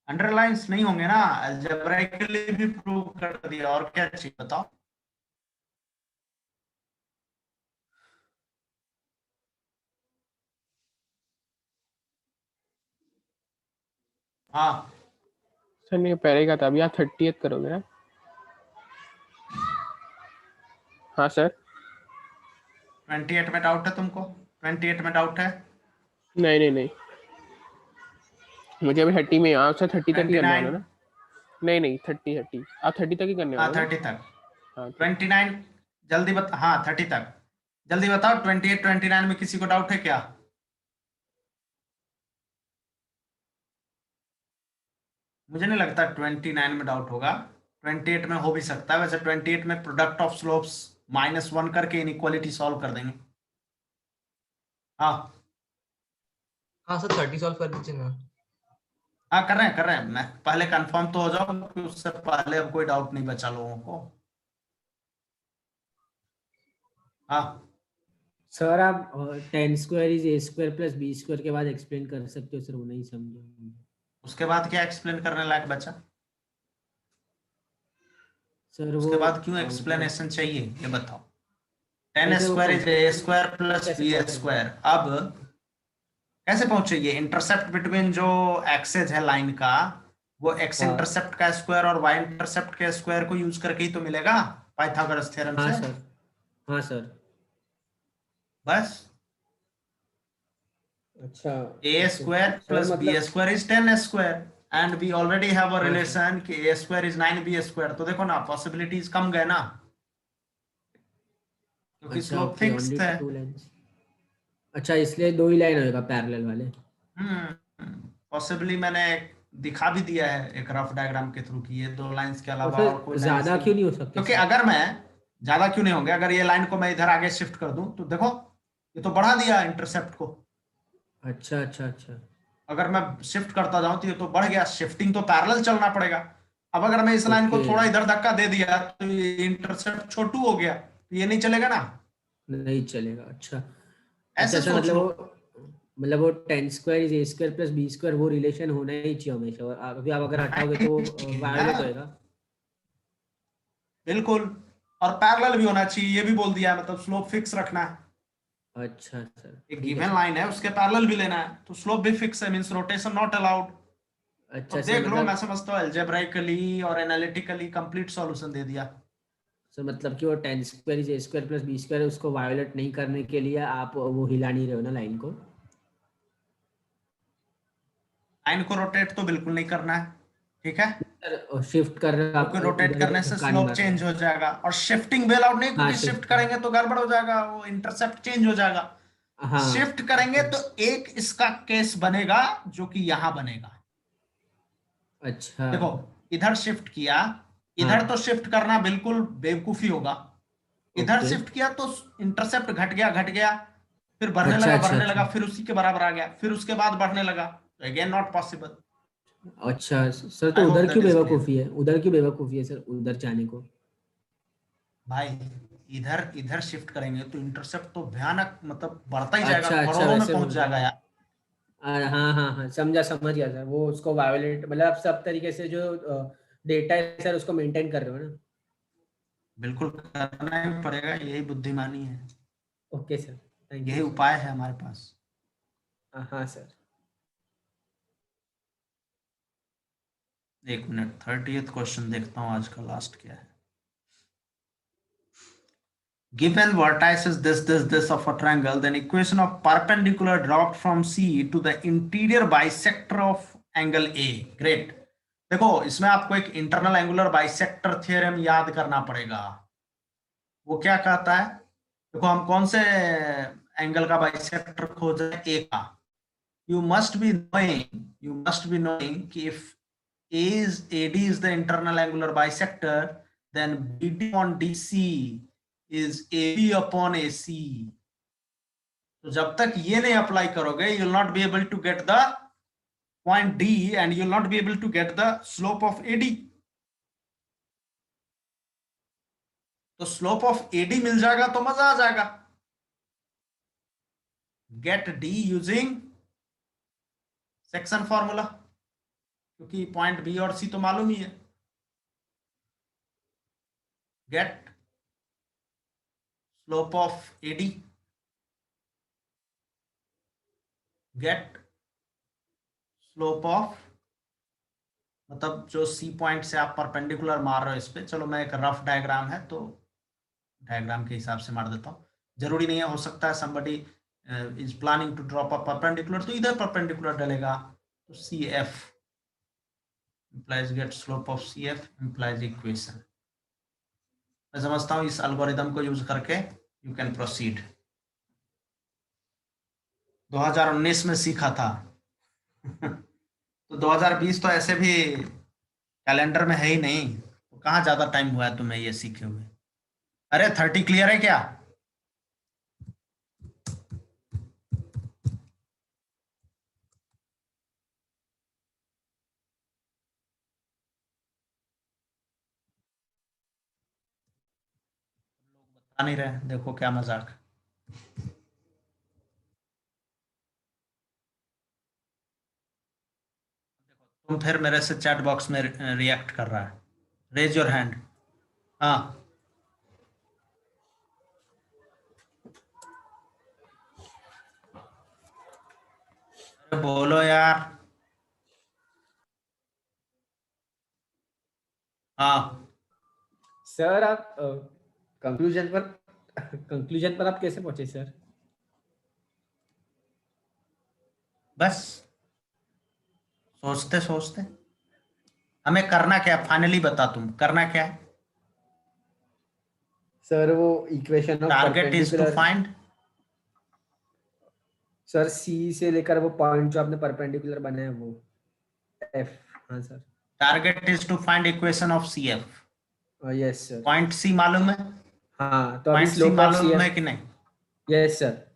[SPEAKER 2] 100 लाइंस नहीं होंगे ना, अलजेब्राइकली भी प्रूव कर दिया, और क्या चाहिए बताओ। हाँ,
[SPEAKER 1] सर नहीं पहले का था, अभी आप 30th करोगे ना? हाँ सर।
[SPEAKER 2] 28 में डाउट है तुमको? 28 में डाउट है?
[SPEAKER 1] नहीं मुझे अभी 30 में, आप सर 30 तक ही करने वाला
[SPEAKER 2] 29?
[SPEAKER 1] ना? नहीं 30 आप 30 तक ही करने
[SPEAKER 2] हाँ,
[SPEAKER 1] वाले हो ना?
[SPEAKER 2] 30 तक।
[SPEAKER 1] हाँ
[SPEAKER 2] 29 जल्दी बता, हाँ 30 तक जल्दी बताओ। 28 29 में किसी को डाउट है क्या? मुझे नहीं लगता 29 में डाउट होगा, 28 में हो भी सकता है। वैसे 28 में प्रोडक्ट ऑफ स्लोप्स -1 करके इनइक्वालिटी सॉल्व कर देंगे। हाँ
[SPEAKER 6] हाँ सर 30 सॉल्व कर दीजिए ना।
[SPEAKER 2] हाँ कर रहे हैं। मैं पहले कंफर्म तो हो जाओ कि उससे पहले अब कोई डाउट नहीं बचा लोगों को। हाँ
[SPEAKER 4] सर आप 10 square is a square plus b square के बाद एक्सप्लेन कर सकते हो सर, वो नहीं समझा।
[SPEAKER 2] उसके बाद क्या एक्सप्लेन करने लायक बचा?
[SPEAKER 4] सर
[SPEAKER 2] उसके
[SPEAKER 4] वो
[SPEAKER 2] बाद क्यों
[SPEAKER 4] मतलब
[SPEAKER 2] एक्सप्लेनेशन चाहिए ये बताओ।
[SPEAKER 4] नहीं
[SPEAKER 2] 10
[SPEAKER 4] सर, वो
[SPEAKER 2] square is a
[SPEAKER 4] conclusion
[SPEAKER 2] square plus
[SPEAKER 4] कैसे
[SPEAKER 2] बी
[SPEAKER 4] पहुंचे?
[SPEAKER 2] स्क्वायर। अब कैसे पहुंचे? ये इंटरसेप्ट बिटवीन जो एक्सेस है लाइन का, वो एक्स
[SPEAKER 4] हाँ
[SPEAKER 2] इंटरसेप्ट का स्क्वायर और वाई इंटरसेप्ट के स्क्वायर को यूज करके ही तो मिलेगा पाइथागोरस थ्योरम
[SPEAKER 4] हाँ
[SPEAKER 2] से।
[SPEAKER 4] सर, हाँ सर।
[SPEAKER 2] बस
[SPEAKER 4] अच्छा
[SPEAKER 2] a
[SPEAKER 4] okay
[SPEAKER 2] square
[SPEAKER 4] sir,
[SPEAKER 2] plus b
[SPEAKER 4] मतलब
[SPEAKER 2] square is 10 square and we already have a
[SPEAKER 4] हाँ सर,
[SPEAKER 2] relation कि a square is 9b square। तो देखो ना पॉसिबिलिटीज कम गए ना, क्योंकि
[SPEAKER 4] अच्छा
[SPEAKER 2] स्लोप
[SPEAKER 4] ओके, ओनली
[SPEAKER 2] फिक्स्ड है।
[SPEAKER 4] 2 लाइन्स। अच्छा, इसलिए 2 ही लाइन होएगा पैरेलल वाले।
[SPEAKER 2] पॉसिबली मैंने दिखा भी दिया है एक रफ डायग्राम के थ्रू कि ये दो लाइंस के
[SPEAKER 4] और
[SPEAKER 2] अलावा और कोई
[SPEAKER 4] सर
[SPEAKER 2] लाइन
[SPEAKER 4] ज्यादा
[SPEAKER 2] इसके,
[SPEAKER 4] क्यों नहीं हो सकते
[SPEAKER 2] क्योंकि
[SPEAKER 4] सर?
[SPEAKER 2] अगर मैं ज्यादा क्यों नहीं होंगे, अगर ये लाइन को मैं इधर आगे शिफ्ट कर दूं तो देखो ये तो बढ़ा दिया इंटरसेप्ट को।
[SPEAKER 4] अच्छा अच्छा अच्छा।
[SPEAKER 2] अगर मैं शिफ्ट करता जाऊं तो ये तो बढ़ गया, शिफ्टिंग तो पैरेलल चलना पड़ेगा। अब अगर मैं इस लाइन को
[SPEAKER 4] ओके,
[SPEAKER 2] थोड़ा इधर धक्का दे दिया तो ये इंटरसेप्ट छोटू हो गया, तो ये नहीं चलेगा ना।
[SPEAKER 4] नहीं चलेगा। अच्छा अच्छा
[SPEAKER 2] ऐसे
[SPEAKER 4] सर,
[SPEAKER 2] सोच लो।
[SPEAKER 4] मतलब वो 10 square is a square plus b square, वो रिलेशन होना ही चाहिए हमेशा, और अभी आप अगर हटाओगे तो
[SPEAKER 2] ना
[SPEAKER 4] वायोलेट होएगा।
[SPEAKER 2] बिल्कुल, और पैरेलल भी होना चाहिए ये भी बोल दिया, मतलब स्लोप फिक्स रखना है।
[SPEAKER 4] अच्छा सर,
[SPEAKER 2] एक
[SPEAKER 4] ठीक है
[SPEAKER 2] गिवन
[SPEAKER 4] सर।
[SPEAKER 2] लाइन है उसके पैरेलल भी लेना है, तो स्लोप भी फिक्स है, मींस रोटेशन नॉट अलाउड।
[SPEAKER 4] अच्छा
[SPEAKER 2] अब
[SPEAKER 4] सर,
[SPEAKER 2] देख लो, मैं
[SPEAKER 4] मतलब
[SPEAKER 2] समझता हूँ अलजेब्राइकली और एनालिटिकली कंप्लीट सॉल्यूशन दे दिया।
[SPEAKER 4] सर मतलब कि वो 10 square is a square plus b square, उसको वायोलेट नहीं करने के लिए आप वो हिला नहीं रहे हो ना लाइन को?
[SPEAKER 2] लाइन को रोटेट तो बिल्कुल नहीं करना है, ठीक है,
[SPEAKER 4] सर शिफ्ट कर रहे हो आप,
[SPEAKER 2] क्योंकि रोटेट
[SPEAKER 4] इधर
[SPEAKER 2] करने
[SPEAKER 4] उधर
[SPEAKER 2] से
[SPEAKER 4] धक्का नहीं
[SPEAKER 2] स्लोप
[SPEAKER 4] मार रहे
[SPEAKER 2] चेंज
[SPEAKER 4] हो।
[SPEAKER 2] हो जाएगा, और शिफ्टिंग भी अलाउड नहीं,
[SPEAKER 4] हाँ
[SPEAKER 2] क्योंकि शिफ्ट
[SPEAKER 4] शिफ्ट,
[SPEAKER 2] करेंगे तो गड़बड़ हो जाएगा, वो इंटरसेप्ट चेंज हो जाएगा। शिफ्ट
[SPEAKER 4] हाँ
[SPEAKER 2] करेंगे
[SPEAKER 4] ओके,
[SPEAKER 2] तो एक इसका केस बनेगा जो कि यहां बनेगा।
[SPEAKER 4] अच्छा
[SPEAKER 2] देखो इधर शिफ्ट किया, इधर तो
[SPEAKER 4] हाँ
[SPEAKER 2] शिफ्ट करना बिल्कुल बेवकूफी होगा। इधर
[SPEAKER 4] ओके,
[SPEAKER 2] शिफ्ट किया तो इंटरसेप्ट घट गया, फिर
[SPEAKER 4] अच्छा अच्छा
[SPEAKER 2] बढ़ने
[SPEAKER 4] अच्छा
[SPEAKER 2] लगा, फिर उसी के बराबर आ गया, फिर उसके बाद बढ़ने लगा, तो अगेन नॉट पॉसिबल।
[SPEAKER 4] अच्छा सर, तो
[SPEAKER 2] आई होप
[SPEAKER 4] उधर
[SPEAKER 2] दैट
[SPEAKER 4] क्यों
[SPEAKER 2] इज क्लियर।
[SPEAKER 4] बेवकूफ़ी है? उधर क्यों बेवकूफ़ी है सर, उधर जाने को?
[SPEAKER 2] भाई इधर इधर शिफ्ट करेंगे तो इंटरसेप्ट तो भयानक, मतलब बढ़ता ही जाएगा,
[SPEAKER 4] अच्छा अच्छा,
[SPEAKER 2] करोड़ों में
[SPEAKER 4] वैसे
[SPEAKER 2] पहुंच
[SPEAKER 4] बोल रहे
[SPEAKER 2] जाएगा
[SPEAKER 4] हैं।
[SPEAKER 2] यार।
[SPEAKER 4] हाँ हाँ हाँ, समझ गया सर, वो उसको वायोलेट मतलब आप सब तरीके से जो डेटा है सर उसको मेंटेन कर रहे हो ना?
[SPEAKER 2] बिल्कुल करना ही पड़ेगा, यही बुद्धिमानी है,
[SPEAKER 4] ओके सर, थैंक
[SPEAKER 2] यही
[SPEAKER 4] यू सर।
[SPEAKER 2] उपाय है हमारे पास।
[SPEAKER 4] हाँ सर।
[SPEAKER 2] एक मिनट, 30th क्वेश्चन देखता हूँ आज का लास्ट क्या है। Given vertices this of a triangle, then equation of perpendicular dropped from C to the interior bisector of angle A. Great. देखो इसमें आपको एक इंटरनल एंगुलर बाइसेक्टर थ्योरम याद करना पड़ेगा। वो क्या कहता है? देखो हम कौन से एंगल का बाइसेक्टर खोज रहे हैं? ए का। you must be knowing कि if AD is the internal angular bisector, then BD on DC is AB upon AC. तो जब तक ये नहीं अप्लाई करोगे, you will not be able to get the point D and you will not be able to get the slope of AD. तो slope of AD मिल जाएगा तो मजा आ जाएगा। Get D using section formula, क्योंकि point B और C तो मालूम ही है। Get slope of AD, get slope of, मतलब जो सी पॉइंट से आप परपेंडिकुलर मार रहे हो इस पे, चलो मैं एक रफ डायग्राम है तो डायग्राम के हिसाब से मार देता हूँ, जरूरी नहीं है, हो सकता है somebody is planning to drop a perpendicular तो इधर परपेंडिकुलर डलेगा, तो C F implies get slope of CF implies equation। मैं समझता हूँ इस एल्गोरिथम को यूज करके यू कैन प्रोसीड। 2019 में सीखा था तो 2020 तो ऐसे भी कैलेंडर में है ही नहीं, तो कहाँ ज्यादा टाइम हुआ है तुम्हें ये सीखे हुए। अरे 30 क्लियर है क्या? नहीं रहे, देखो क्या मजाक। तुम फिर मेरे से चैट बॉक्स में रिएक्ट कर रहा है। Raise your hand. हाँ अरे बोलो यार। हाँ
[SPEAKER 4] सर आप कंक्लूजन पर आप कैसे पहुंचे सर?
[SPEAKER 2] बस सोचते सोचते। हमें करना क्या है फाइनली बता, तुम करना क्या है?
[SPEAKER 4] सर वो equation of
[SPEAKER 2] target is to
[SPEAKER 4] perpendicular,
[SPEAKER 2] find.
[SPEAKER 4] Sir C से लेकर वो पॉइंट जो आपने परपेंडिकुलर बनाया है वो एफ। हाँ sir.
[SPEAKER 2] Target is to find equation of C F.
[SPEAKER 4] Yes sir.
[SPEAKER 2] Point C मालूम है?
[SPEAKER 4] हाँ तो अभी
[SPEAKER 2] point C
[SPEAKER 4] slope of C
[SPEAKER 2] मालूम है
[SPEAKER 4] एफ।
[SPEAKER 2] कि नहीं?
[SPEAKER 4] Yes sir.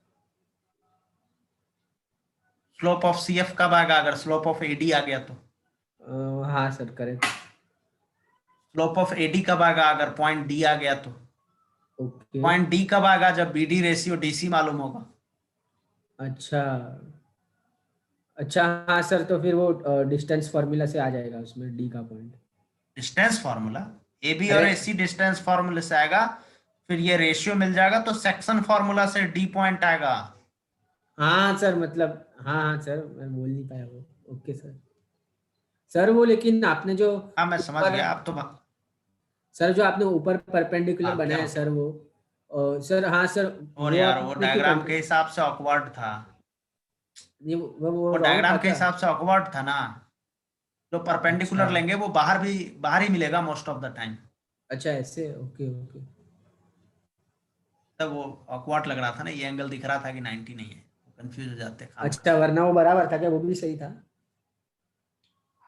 [SPEAKER 2] Slope of C F कब आएगा? अगर स्लोप ऑफ एडी आ गया तो।
[SPEAKER 4] हाँ sir correct.
[SPEAKER 2] Slope of AD कब आएगा? अगर पॉइंट डी आ गया तो।
[SPEAKER 4] ओके।
[SPEAKER 2] पॉइंट डी कब आएगा? जब बीडी रेशियो डीसी मालूम होगा।
[SPEAKER 4] अच्छा अच्छा, हाँ सर तो फिर वो डिस्टेंस फार्मूला से आ जाएगा उसमें डी का point.
[SPEAKER 2] Distance formula A B और
[SPEAKER 4] अरे
[SPEAKER 2] ए सी डिस्टेंस फार्मूले से आएगा। फिर ये रेशियो मिल जाएगा तो सेक्शन फार्मूला से डी पॉइंट आएगा।
[SPEAKER 4] हाँ सर मतलब हाँ हाँ सर मैं बोल नहीं पाया वो। Okay sir. सर वो लेकिन आपने जो
[SPEAKER 2] हाँ मैं समझ
[SPEAKER 4] ऊपर,
[SPEAKER 2] गया। आप तो
[SPEAKER 4] सर जो आपने ऊपर परपेंडिकुलर
[SPEAKER 2] हाँ क्या
[SPEAKER 4] बनाया
[SPEAKER 2] हो?
[SPEAKER 4] सर वो सर हाँ सर
[SPEAKER 2] और
[SPEAKER 4] वो
[SPEAKER 2] यार वो
[SPEAKER 4] आपने क्यों
[SPEAKER 2] डायग्राम के हिसाब से ऑकवर्ड था।
[SPEAKER 4] नहीं वो
[SPEAKER 2] वो
[SPEAKER 4] रॉन्ग था
[SPEAKER 2] डायग्राम के
[SPEAKER 4] क्या?
[SPEAKER 2] हिसाब से ऑकवर्ड था ना। जो
[SPEAKER 4] अच्छा
[SPEAKER 2] परपेंडिकुलर लेंगे वो बाहर ही मिलेगा मोस्ट ऑफ द टाइम।
[SPEAKER 4] अच्छा ऐसे ओके ओके।
[SPEAKER 2] तब वो ऑकवर्ड लग रहा था ना, ये एंगल दिख रहा था कि 90 नहीं है, कंफ्यूज हो जाते खाम खा।
[SPEAKER 4] अच्छा वरना वो बराबर था क्या? वो भी सही था।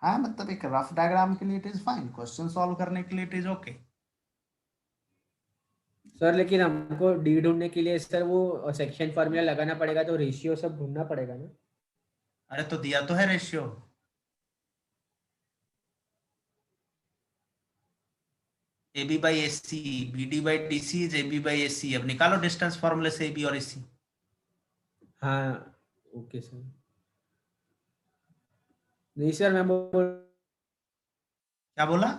[SPEAKER 2] हाँ मतलब एक रफ डायग्राम के लिए it is fine, question solve करने के लिए इट इज ओके।
[SPEAKER 4] सर लेकिन हमको डी ढूंढने के लिए सर वो सेक्शन फार्मूला लगाना पड़ेगा तो रेशियो सब ढूंढना पड़ेगा ना।
[SPEAKER 2] अरे तो दिया तो है ratio. A B by A C, B D by D C is A B by A C. अब निकालो डिस्टेंस फॉर्मूले से ए बी और ए सी।
[SPEAKER 4] हाँ ओके सर। नहीं सर मैं बोल,
[SPEAKER 2] क्या बोला?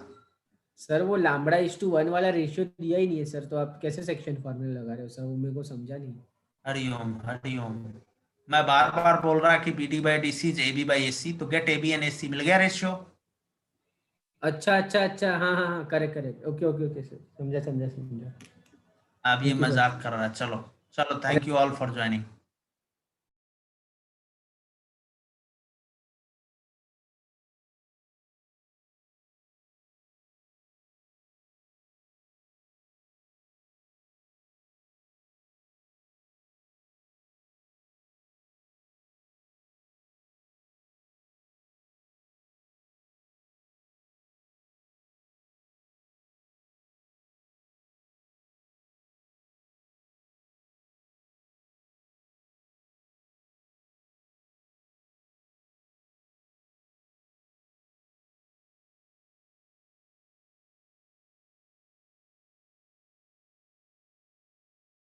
[SPEAKER 4] सर वो लैम्बडा इज टू 1 वाला रेशियो दिया ही नहीं है सर, तो आप कैसे सेक्शन फार्मूला लगा रहे हो सर? वो मेरे को समझा नहीं।
[SPEAKER 2] हरिओम हरिओम। मैं बार बार बोल रहा कि B D by D C is A B by A C, तो get A B and A C, मिल गया रेशियो।
[SPEAKER 4] अच्छा अच्छा अच्छा हाँ हाँ हाँ correct correct okay okay okay sir समझा समझा समझा।
[SPEAKER 2] अब ये
[SPEAKER 4] Thank you, sir.
[SPEAKER 2] मजाक कर रहा है। चलो चलो, thank you all for joining.